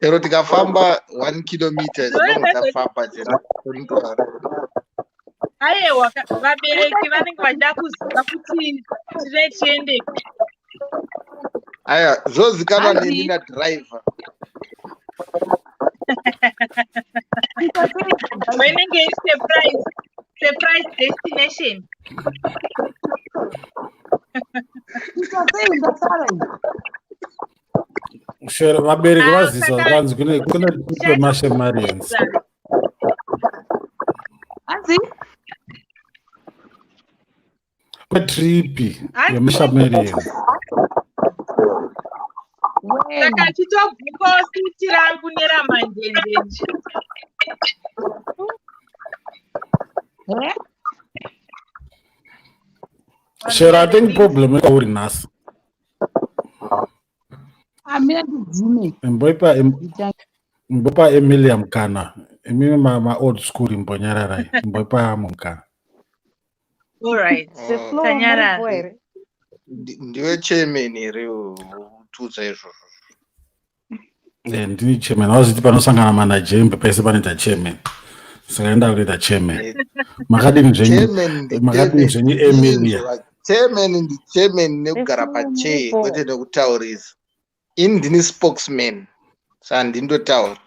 ero tikafamba 1 kilometer tafamba chena aiwa vabereki vanenge vachida kuziva kuti tine tiende aiwa zvozikanwa neni nadriver wenenge surprise destination Shera vabereki vazisa kwanzi kune Mashemarians kwetripi yeMashemarians saka chitobvukawo siti rangu neramanjenjenje Shera, I think problem is uri nhasi amina ndidzime mbopa Emilia mukana imimi ma old school imbonyararai mbopa mukana All right. The floor Tanyara. muripo here. Ndiwe chairman here utudza izvozvo. Ndini chairman. Waziti panosangana manajembe paise panoita chairman. Saka enda kuita chairman. Makadini zvenyu Emilia. Chairman ndi chairman nekugara pachair kwete nekutaurisa. Ini ndini spokesman. Saka ndindotaura.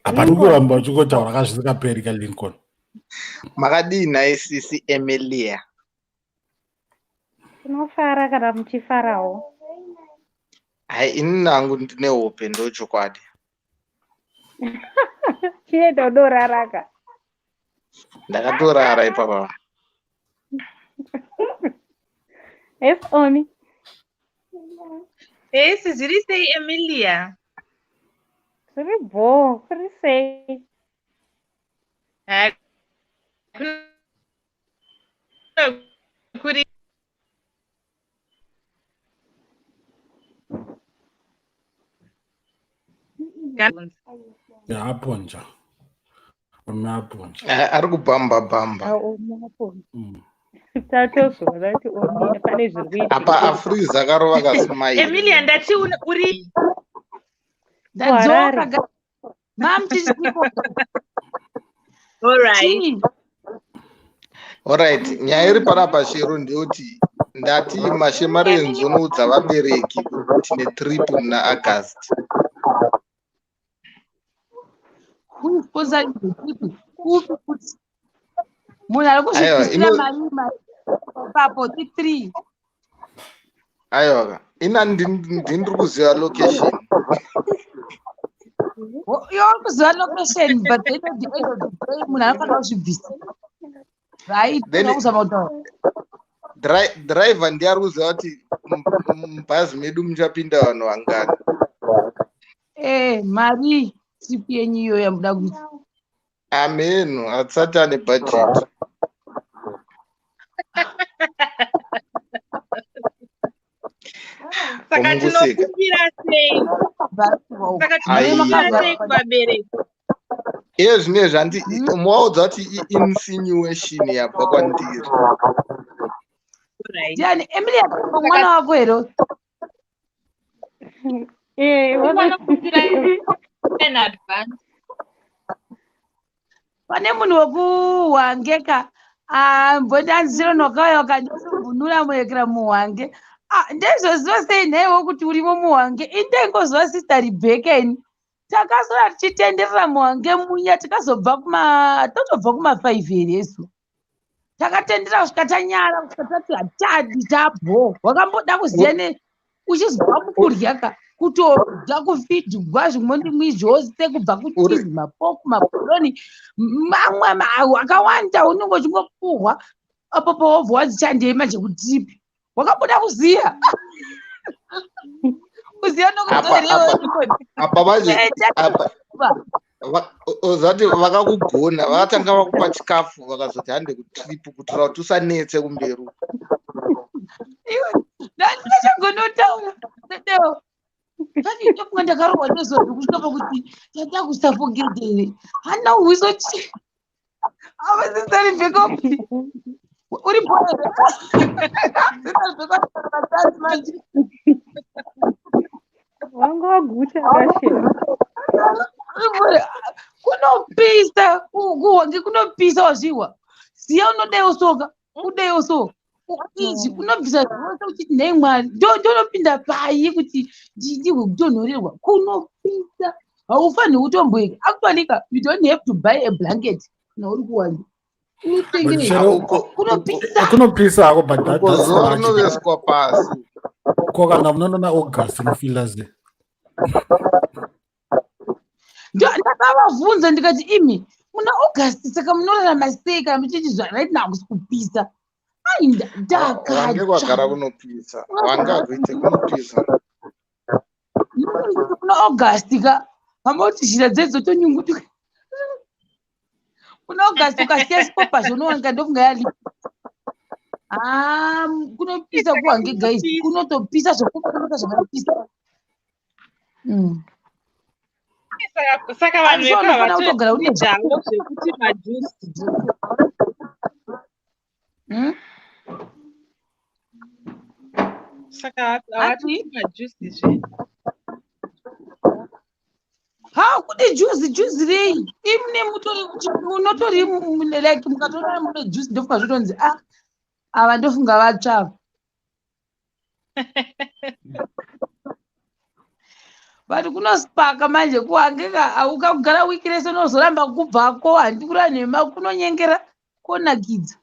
Hapana kuramba uchingotaura kazvisikaperika Lincoln. Makadini naye sisi Emilia. Tinofara kana muchifarawo. Hai ini nangu ndine hope ndochokwadi. Chine dodoraraka. Ndakatorara ipapa. Yes, Omi. Yes, zviri sei Emilia? Zviri bo, zviri sei. Kuri Ya aponja. Ari kubhamba. Tatozora kuti Omi pane zviri. Apa Afriza karova kasmile. Emilia ndati uri Dadzoka. Mam tisiko. All right. Alright, nyaya iri panapa chero ndeyoti ndati mashemarenzo noudza vabereki kuti netrip muna August. Kuza kuti munhu ari kuzvipisira mari papo 3. Aiwa, ina ndiri kuziva location. You're kuziva location, but they don't do it. Munhu anofanira kuzvibvisa. Right? Driver ndiye ari kuziva kuti mubhazi medu muchapinda vanhu vangani. Mari trip yenyu iyo yamuda kuita. Amen, hatisati ane budget. Saka tinokumbira sei? Saka tinokumbira sei kuvabereki? Iye zvine zvandi muwaudza kuti insinuation yabva kwandiri. Ndiani Emilia mwana wako here? Wanokumbira in advance. Pane munhu wekuhwangeka mbondanziro nokauya ukandivhunura muekera muhwange. Ndezvozvo sei nhaiwo kuti urimo muhwange indengozva sister Rebekeni. Takazora tichitenderera muhwange munya totobva kuma 5 here yesu. Takatendera kusvika tanyara kusvika tati hatadi tabho. Wakamboda kuziya uchizwa mukurya ka kutodya kufidhwa zvimwe mwizvose kubva kuchizi mapoku makoroni mamwe akawanda unenge uchingopuhwa apo pawobva wadzichandei manje kutipi wakamboda kuziya kuziya apa manje zati vakakugona vakatanga vakupa chikafu vakazoti hande kutripu kuitira kuti usanetse kumberi. Ndandinochagonotaura Tadeo. Kani ndofunga ndakarohwa nezvozvo kusvika pakuti tata kusafogedhere hana uwiso chi avasisari Rebeka uri bhoere manje wanga waguta kashema kunopisa kuhwange kunopisa wazviwa ziya unodeyo soka udeyo so izvi unobvisa zvose uchiti nhai mwari ndonopinda pai kuti ndiwe kutonhorerwa kunopisa haufaniri kutomboika actually you don't have to buy a blanket kana uri kuwanda kunopisa hako zuva rinoveswa pasi ko kana munoona August inofila sei ndakavabvunza ndikati imi muna August saka munorarama sei kana muchiti right now hakusi kupisa wange kwagara kunopisa wange akuite kunopisa kuna August ka amboti zhira dzedzo tonyunguduka kuna August ukasiya sipopa zvonowanga ndofunga yali kunopisa kuhange guys kunotopisa zvokuoka zvakapisa Saka vanhu vekava vatogara une zvavo zvekuti majusi Saka Ati? majuice zve. Ha kune juice rei imune munotori like mukatora mune juice ndofunga zvotonzi ava ndofunga vatsva but kunospaka manje kuhangeka ukagara wiki rese unozoramba kubvako handikura nhema kunonyengera konakidza.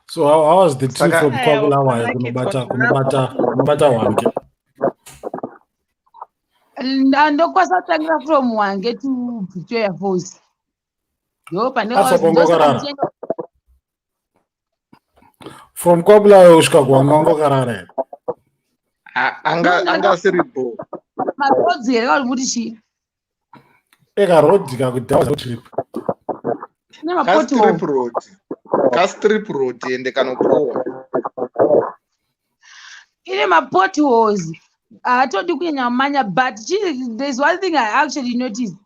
So how was the trip from Kwabulawayo kunobata Hwange? Ndokwasatangira from Hwange to Pretoria Falls. From Kwabulawayo kusvika kuHwange anga siripo marodzi here kuti chii road kakudhava trip strip road ende kanopowa ine mapotholes hatodi kunyanya manya, but there's one thing I actually noticed.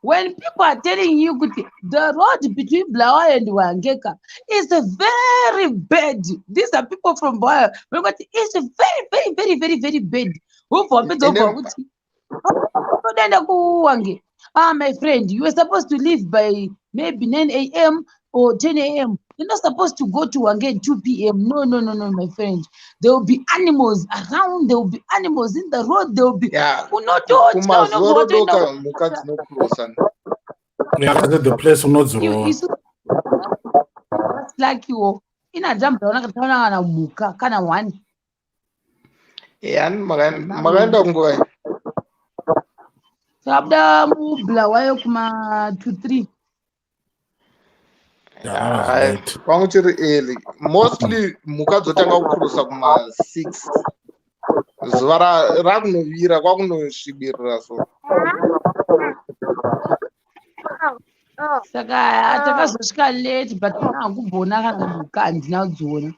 When people are telling you the road between Bulawayo and Hwangeka is very bad. These are people from Bulawayo. It's very, very, very, very, very bad. My friend, you were supposed to leave by maybe 9 a.m. or 10 a.m. You're not supposed to go to Hwange at 2 p.m. No, my friend. There will be animals around. There will be animals in the road. There will be... the place not that's like you. In a jump, muka kana one. Yeah, maganda ngoi. So abda Bulawayo kuma 2-3. Early. Mostly muka dzotanga kucrossa kuma 6. Zuva rakunovira kwakunosvibirira so. Saka takazosvika late but nakubona kana muka handina kudziona.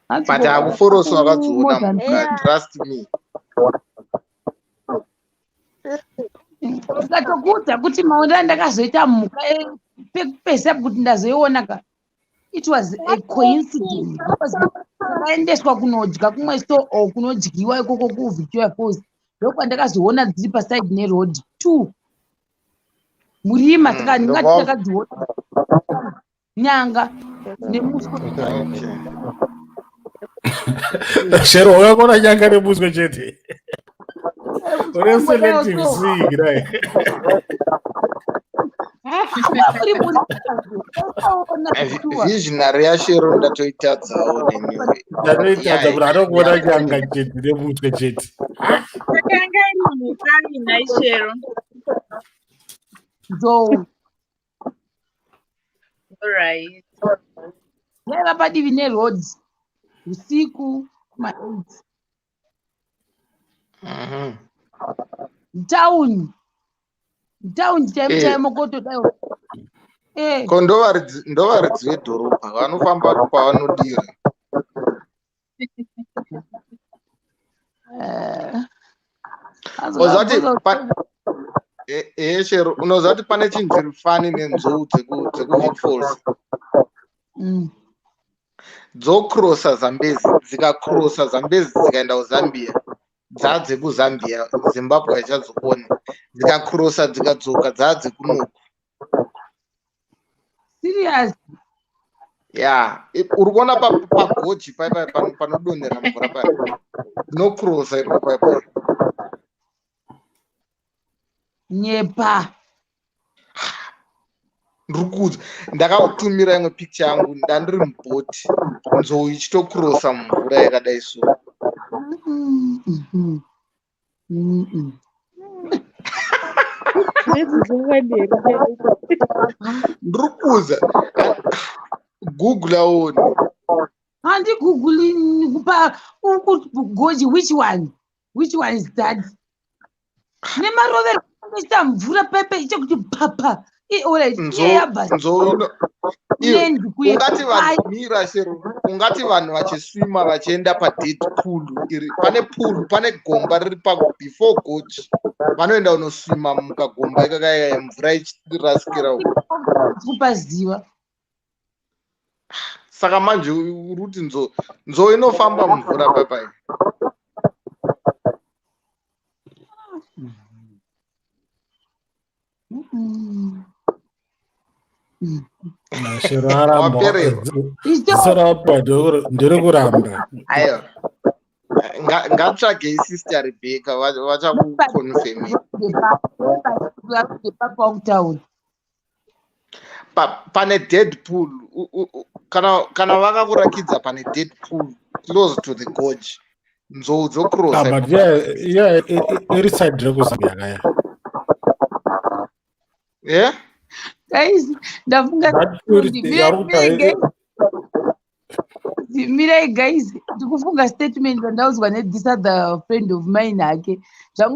But hakuforosa wakadziona muka, trust me. Ndikatokuudza kuti maonda ndakazoita muka pekupesa kuti ndazoiona ka. It was a coincidence because ndakaendeswa kunodya kumwe store or kunodyiwa ikoko kuVictoria Falls. Ndokwandakazoona dziri paside neroad 2. Murima ndakadziona nyanga nemuswe. Shero wakona nyanga nemuswe chete. Ore selective seeing, right? Visionary yashero ndatoitadzawo nemiwe. Ndatoitadza kuti anokuona nyanga chete nemuswe chete. Takanga iri mukani naishero. So, alright. Yava padivi neroads usiku kuma 8. Town chaimo kotodayo. Ko ndovari dzvedhorobha vanofamba kwavanodira. Shero unoziva kuti pane chinhu chiri fani nenzou dzekuVic Falls. Dzokrossa Zambezi, dzikakrossa Zambezi dzikaenda kuZambia. Dzadze kuZambia, Zimbabwe haichadzokoni. Dzikakrossa dzikadzoka dzadze kunoku. Serious? Yeah, uri kuona pagoji panodonhera mvura paya. Dzinokrossa ipapo. Nyepa. Ndikuudza ndakatumira imwe picture yangu ndandiri mubhoti nzou ichitokrossa mvura yakadai so. Ndikuudza Google aone. Handi Google kupa goji which one is that? Nemarovero kuita mvura pepe ichekuti papa. Ungati vanhu vachiswima vachienda padate pool iri pane pool pane gomba riri before goji vanoenda unoswima mukagomba ikakaya mvura ichirasikira kupaziva saka manje uruti nzou inofamba mvura papai Shero aramba zisarapa ndiri kuramba aiwa ngatsvage isister Rebecca vachakukonfirmira pane Deadpool kana vakakurakidza pane Deadpool close to the gorge nzou dzocross but iri side rekuzambia kaya yeah guys ndafunga mirai guys ndikufunga statement ndaudzwa this other friend of mine hake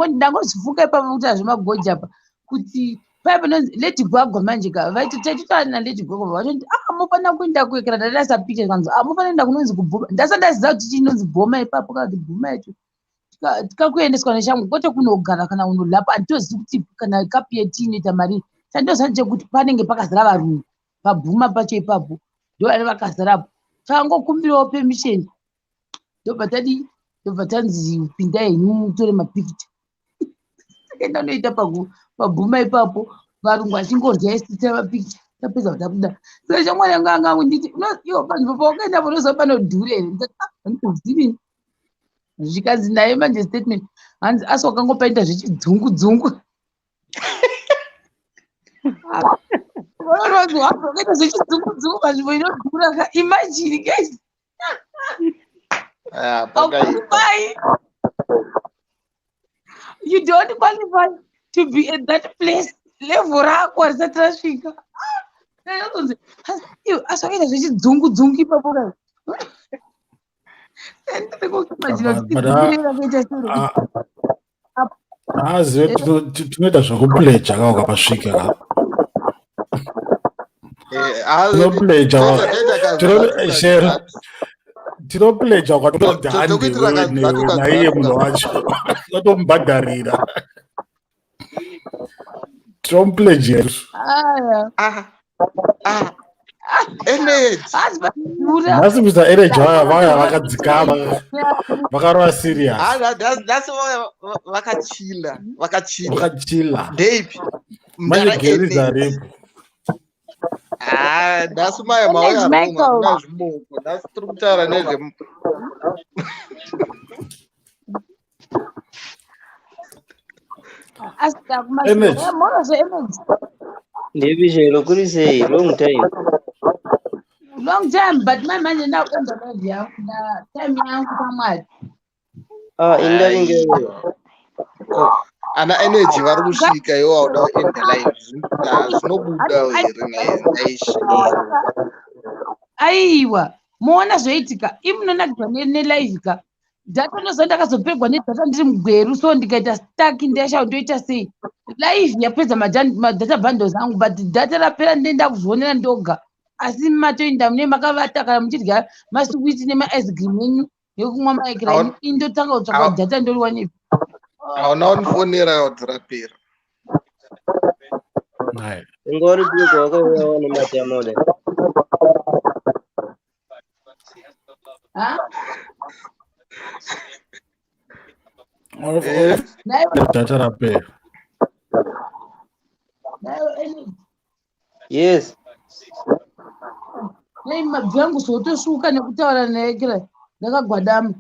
ndangozvifunga ipapo kuti hazvimagoja apa kuti paipa nonzi Lady Gwagwa manje ka vaiti taitotana Lady Gwagwa vatoti mufanira kuenda kuekera ndadasapite kanzi mufanira kuenda kunonzi kubhoma ndasandaziva kuti chinonzi bhoma ipapo kana kuti bhoma yacho tikakuendeswa neshangu kwete kunogara kana unolapa handitozivi kuti kana kapi yetiinoita mari chandosanje kuti panenge pakazara varungu pabhuma pacho ipapo ndovane vakazarapo tangokumbirawo permission ndobva tanzi pindai henyu mutore mapicture takaenda noita pabhuma ipapo varungu vachingorya isitira mapicture tapedza kutabuda saka shamwari yangu angangu nditi iwo panzvimbo paukaenda panoziva panodhure here ndikazivini zvikanzi naye manje statement hanzi asi wakangopaita zvichidzungu wakaita zvichidzungu panzvimbo inodhura imagine guys you don't qualify to be at that place level rako harisati rasvika asi wakaita zvichidzungu ipapo kai tinoita zvekupleja ka ukapasvika tinopleja ukatodhandinaiye munhu wacho totomubhadharira tinomuplejeri nhasi mr energy vaya vakadzikama vakarova serious vakachila manje geriza repo nhasi maya mauya arona zvimoko nhasi tiri kutaura nezve ndevishero kuri sei long time but manje ndakuenda live yangu na time yangu pamwari indaringeyo ana energy vari kusvika iwo wauda kuenda live zvinobuda here aiwa moona zvoitika imunonakidzwa nelive ka data nozo ndakazopegwa nedata ndiri mugweru so ndikaita staki ndasha ndoita sei live yapedza madata bundles angu but data rapera ndenda kuzvionera ndoga asi matoinda mune makavata kana muchidya maswiti nemaice cream yenyu yokumwa maekera indotanga kutsvaka data ndoriwanepi hauna unifonera kuti rapera ingori biko wakauyawo nematamode data rapera yes nei mabvi angu zvotosuka nekutaura naye kira ndakagwadama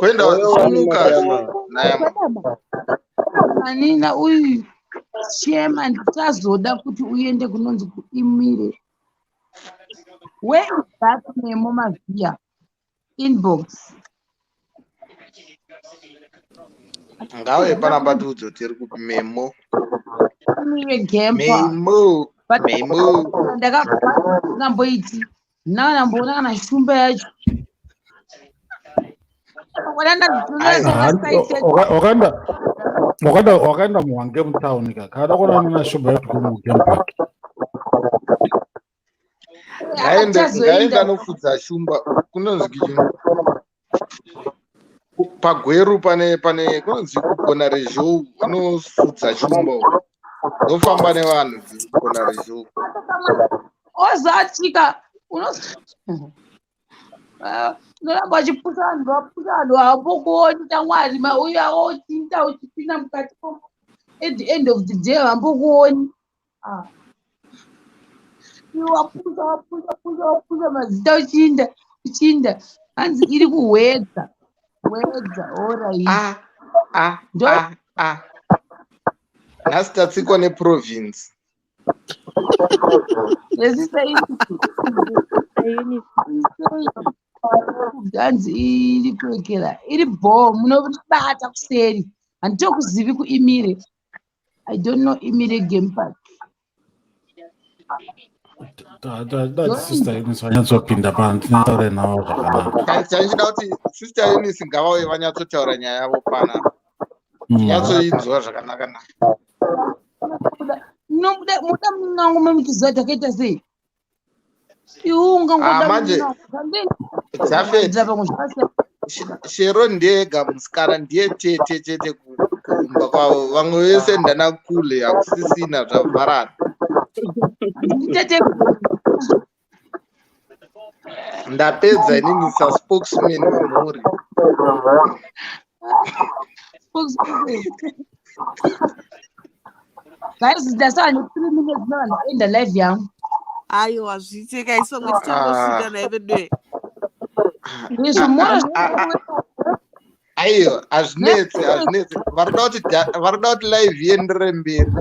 kuenda wasunguka manina uyu chema nditazoda kuti uende kunonzi kuimire where is that memo mavia inbox ngawe panamba tudzo tiri kuti memo imire gempa ndakamboiti namboona kana shumba yacho wakaenda muwange mutauni ka kada kuona na shumba yacho kumugempa ngaenda nofudza shumba kunonzi kichino pagweru pane kunonzi kugona rezhou vanosudza shumba nofamba nevanhu kugona rezhou ozatika unoramba uchipusa vanhu havo kuoni tamwari mauya otinda uchipinda mukati at the end of the day hambokuoni wapusa mazita uchinda hanzi iri kuhwedza orai nhasi tatsikwa neprovince ganzi iri kurekera iri bho munobata kuseri handitokuzivi kuimire. I don't know imire game park. Sister Eunice vanyatsopinda pantinaure navo zvakanaka. Chanchida kuti Sister Eunice ngavauye vanyatsotaura nyaya yavo pana nyatsoinzwa zvakanaka na muda munango memuchiziva takaita sei manje Jafet Shero ndega musikana ndiye tete kumba kwavo vamwe vese ndana kule hakusisina zvavharana ndapedza inini saspokesman wemhuri guys ndasava ne 3 minutes navandaenda live yangu aiwa zvicheka isonge tichangosvika naivedwe aiwa hazvinetse varida kuti live iendere mberi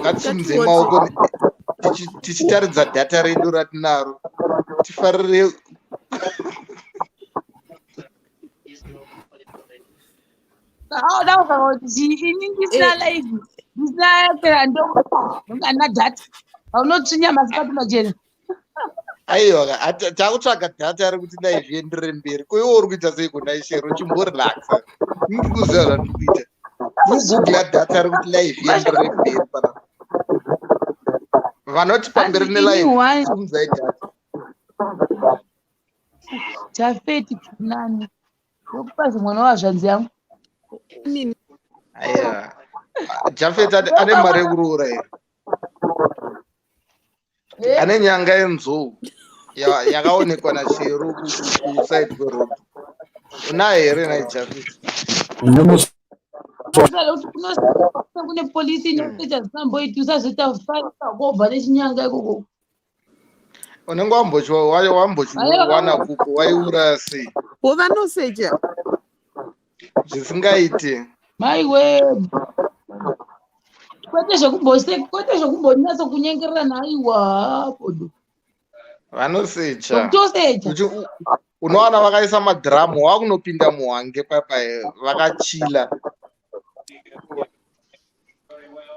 ngatisimudze maoko tichitaridza data redu ratinaro tifarire ndisina live ndisina ndongana data aunotsinya masikati machena aiwa takutsvaga data rekuti live iendere mberi kuiwo uri kuita sei kuna Shero chimborelaxa ndikuziva zvandikuita kugugla data rekuti live iendere mberi pana vanoti pamberi nelive unzai data Jafeti nani yokupazi mwana wa zvanzi yangu aiwa Jafet ane mari yekuroora here ane nyanga yenzou yakaonekwa naShero kuside kweroad unayo here nai Jafet kune polisi inoita zisamboiti usazoita kobva nechinyanga ikoko unenge wambochiwana kuko waiuraya sei wovanoseja zvisingaite maiwe kwete zvekumbonyatso kunyengererana aiwa podo vanosecha unowana vakaisa madhiramu wakunopinda muhwange papai vakachila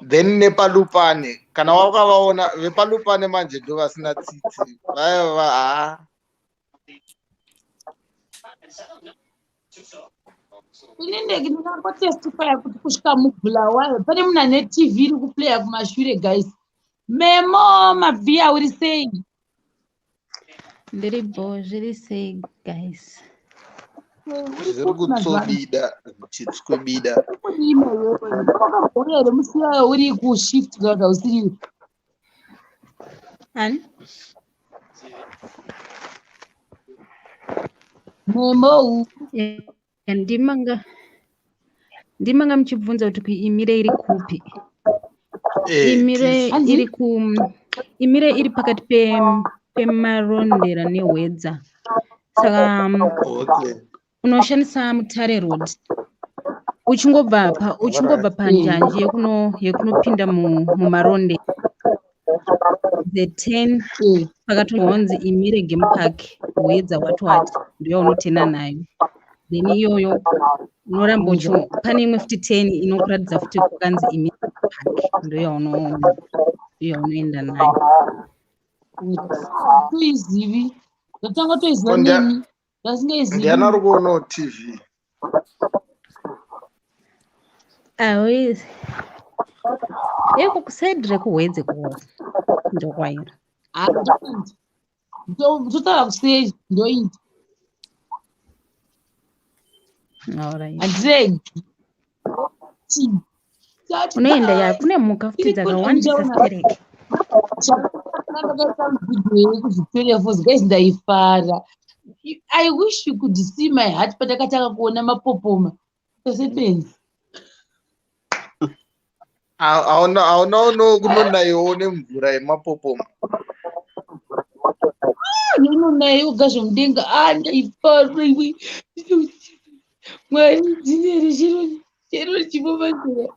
then nepalupane kana wakavaona vepalupane manje ndo vasina tsitsi vaiva inendeki ndinangotestifya kuti kusvika mubhulawayo pane muna netv iri kuplaya kumashure guys memo mabhiya uri sei ndiri bo zviri sei guys zviri kutsobida chitswebida wakagona here musiyayo uri kushift kana usiriwe ani memo ndimanga muchibvunza kuti kuimire iri kupi imire iri pakati pemarondera nehwedza saka unoshandisa Mutare Road uchingobva panjanji yekunopinda mumaronde the 10 pakatongonzi imire game park hwedza wati ndiyo unotena nayo then iyoyo unoramba pane imwe futi 10 inokuratidza futi kukanzi imire park ndiyo unoenda nayo tuizivi ndatanga toiziva nini ndasingaizii ndiana uri kuonawo tv awezi eko kusaidi rekuhwedze kuwo ndokwaira totaura kusei ndoita All right. Andrei. Unoenda ya kune mhuka futi dzakawandisa stereki. I wish you could see my heart patakataka kuona mapopoma. Auna kunonaiwo nemvura yemapopoma. Nonaiwo gazvomudenga ndaifarwa. Mwari ndinere chero chimomazera.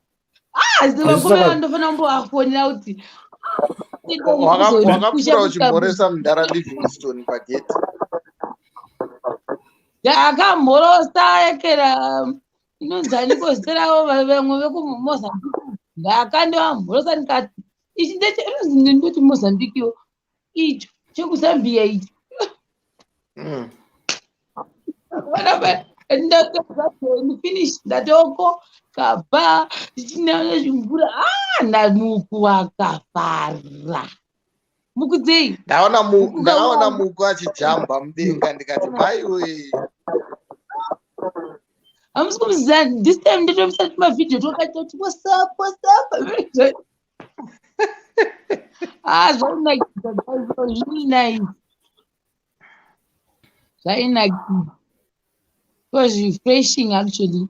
Vakomana vandofanira kumboafonera kuti wakapfuura uchimhoresa mudhara Livingstone pageti. Ndakamhorosa yakera inonzaniko zita ravo vamwe vekumozambique. Ndakandovamhorosa ndikati ichi ndoti Mozambique icho chekuzambia ichi. Finish ndatoko kabva tichinaona zvimvura ndamuku wakafara mukudzei. Ndaona muku achijamba mudenga ndikati maiwe. Hamusi kumuzana this time ndatomusa mavideo tokati what's up. Really nice. Very nice. It was refreshing actually.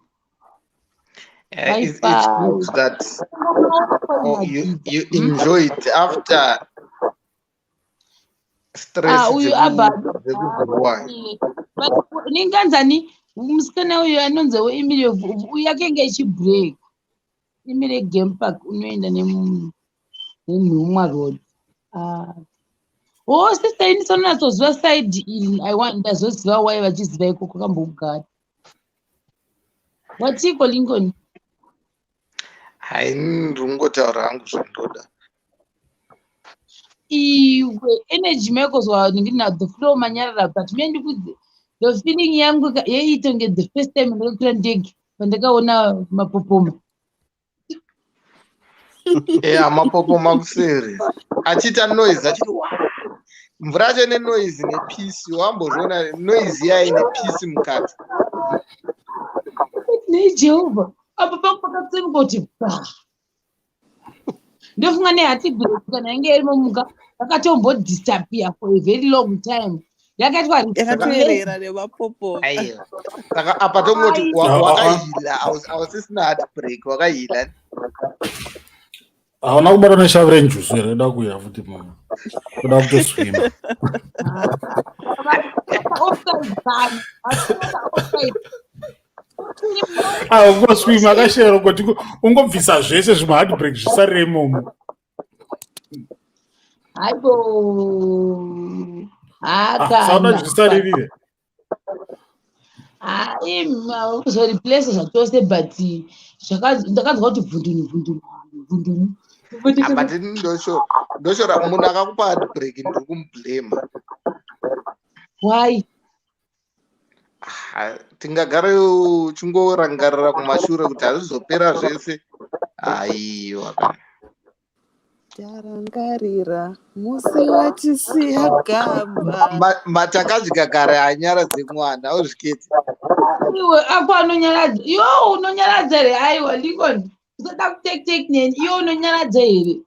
It's good that you enjoy it after stress. Ninganzani musikana uyu anonzi Emily uyu akenge achibreak Emily Game Park unoenda nenhumwa road. Sister inisonatsoziva side iri ndazoziva wai vachiziva ikoko kambogara. Watiko Lincoln? Ndingotaura hangu zvandoda. Iwe energy mekozwa ndingina the flow manyarara but mendikudze the feeling yangu yeitonge the first time ndakura ndege pandakaona mapopoma. Mapopoma kuseri achita noise achiti mvura yacho nenoise nepeace. Wambozviona noise yayo nepeace mukati. Nejehovha apa pakatsemuka kuti ndofunga nehatibhireki kana yange irimo muka yakatombodisappear for a very long time. Yakatoerera nemapopoma. Saka apa tomoti wakahila ausisina heartbreak wakahila. Hauna kubata neshavu renjusu here uda kuya futi mama. Uda kutoswima. Ungoswima akashero kuti ungobvisa zvese zvima heartbreak zvisarire imomo. Aibo. Sauna zvisaririre. Replace zvachose but ndakanzwa kuti vhundunu. But ndoshora munhu akakupa heartbreak ndiri kumublame. Why? Tingagara uchingorangarira kumashure kuti hazvizopera zvese. Aiwa kana. Tarangarira musi watisiya gamba. Matakazvikagara anyaradze mwana uzviketi. Iwe apa anonyaradza. Unonyaradza here aiwa Lincoln. Usoda kuteke neni iwe unonyaradza here.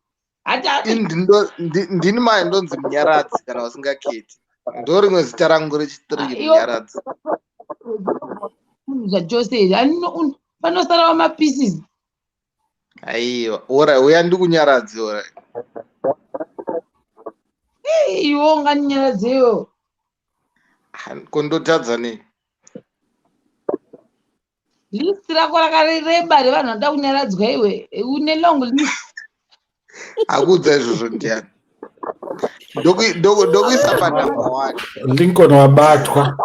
Ndini mai ndonzi munyaradzi kana usingaketi. Ndo rimwe zita rangu rechitriri munyaradzi. Zvachose here panosarawo mapieces. Aiwa uya ndikunyaradzi ora. Iwe unganyaradzeyo. Kondotadza nei? List rako rakareba revanhu vanoda kunyaradzwa iwe. Une long list. Akudza izvozvo ndiani? Ndokuisa panumber 1. Lincoln wabatwa.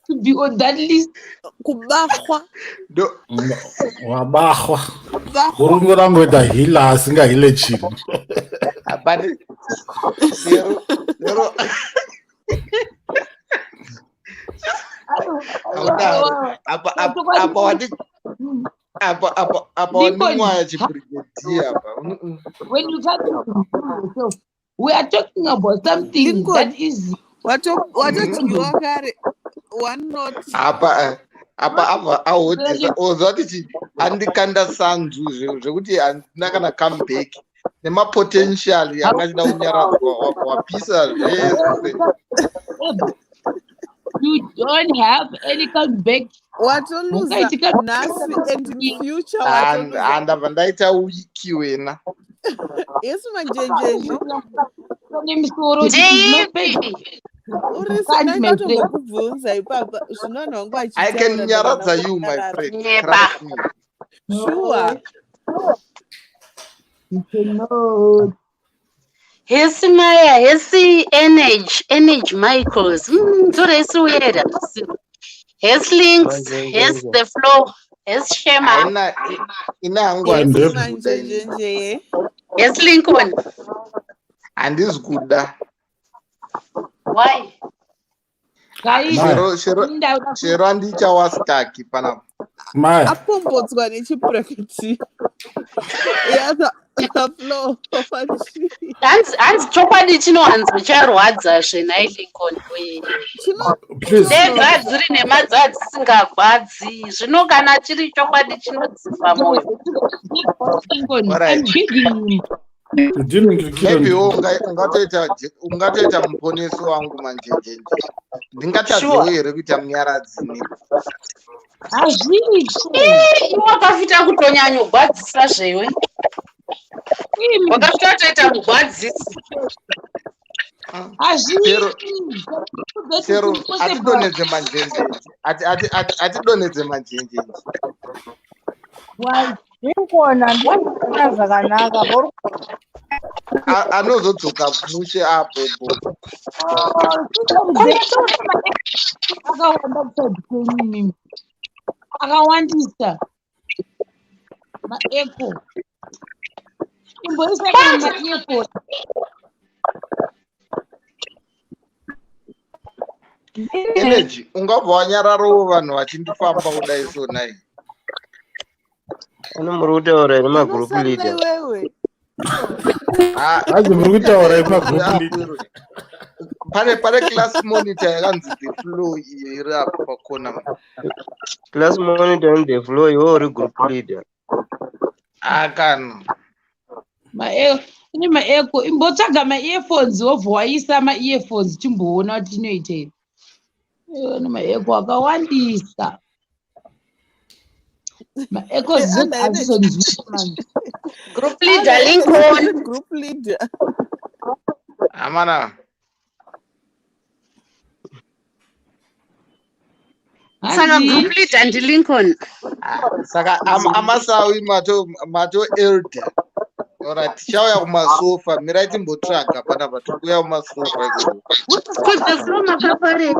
To be on that list. Kubahwa. Wabahwa. Urungu rangu ita hila asinga hile chini. Apani. Zero. Apa wanimwaya chibrigedi apa. When you talk about yourself, we are talking about something Lincoln, that is watochiwa kare one not. apa ahotisa ozvati chi andikanda sanzu zvekuti handina kana comeback nemapotential yanga chida kunyaradzwa wapisa zvese. You don't have any comeback. What to lose? Nasi and in future. And ndaita wiki wena. Yes, manjenje. I can nyaradza you, my friend. Trust me. Sure. You cannot. Hesi Maya, hesi energy Michaels. Zora hesi wera. Hesi links, hesi the flow, hesi Shema. Ina hangwa manjenje. Hesi Lincoln. And this good da. Why? Shero andicha wastaki panapa. Maya. Apombodzwa nechiprakiti. Yaza flow. Hands chokwadi chinohanzwa charwadza zvenai Lincoln. Ndega dziri nemadzadzi singagwadzi. Zvino kana chiri chokwadi chinodziva moyo. I'm begging you. Maybe ungatoita muponesi wangu manjenjenje. Ndingatadzowo here kuita munyaradzini. Hazvii. Iwe wakafita kutonyanya kugwadzisa zvewe. Wakafita kutoita mugwadzisi. Chero atidonedze manjenjenje. Atidonedze manjenjenje. Ndikona ndikona zvakanaka. Anozodzoka mushe apo. Akawandisa maeko imboisa kana maeko energy ungabva wanyararo vanhu vachindifamba kudai so nai Ano muri kutaura iri magroup leader. Azi muri kutaura iri magroup leader. Pane class monitor yakanzi the flow iri apo pakona. Class monitor and the flow iwe uri group leader. Akana. Maeko imbotsvaga ma-earphones wobva waisa ma-earphones timboona kuti inoitei. Maeko akawandisa. Maeko Group leader Lincoln. Group leader. Amana. Saka group leader ndi Lincoln. Saka amasawi mato elder. Alright, tichauya kumasofa, mirai timbotsvaga panapa tikuya kumasofa iko. Kodze flow makapare.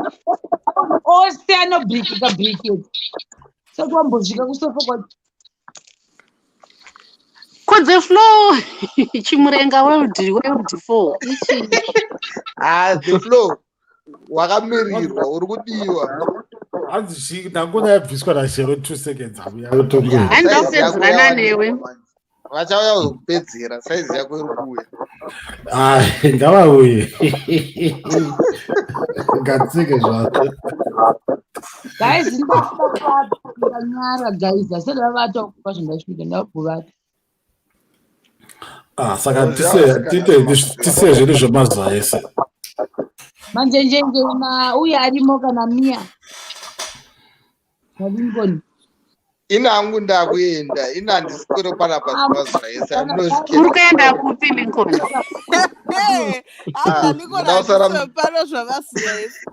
Ose anobhikika bhiketi. Saka wambosvika kusofa kwacho. Kodze flow chimurenga world 4. The flow. Wakamirirwa uri kudiwa. Hanzi ndangona yabviswa naShero 2 seconds abuya. Handopedzana newe. Vachauya kuzokupedzera saizi yako iri kuuya. Ngavauye. Ngatsike zvako. Guys, ndakanyara guys, asala vata kupa zvindasvika ndakuvata. Saka tise zvinhu zvemazuva ese. Manjenjenje uye arimo kana Mia. Lincoln. Ina hangu ndakuenda, ina ndisikore panapa zvemazuva ese. Uri kuenda kupi Lincoln? Lincoln pano zvamazuva ese.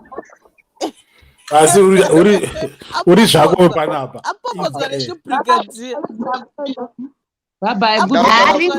Asi uri zvako panapa. Apombodzwa nechibrigadier. Bye bye.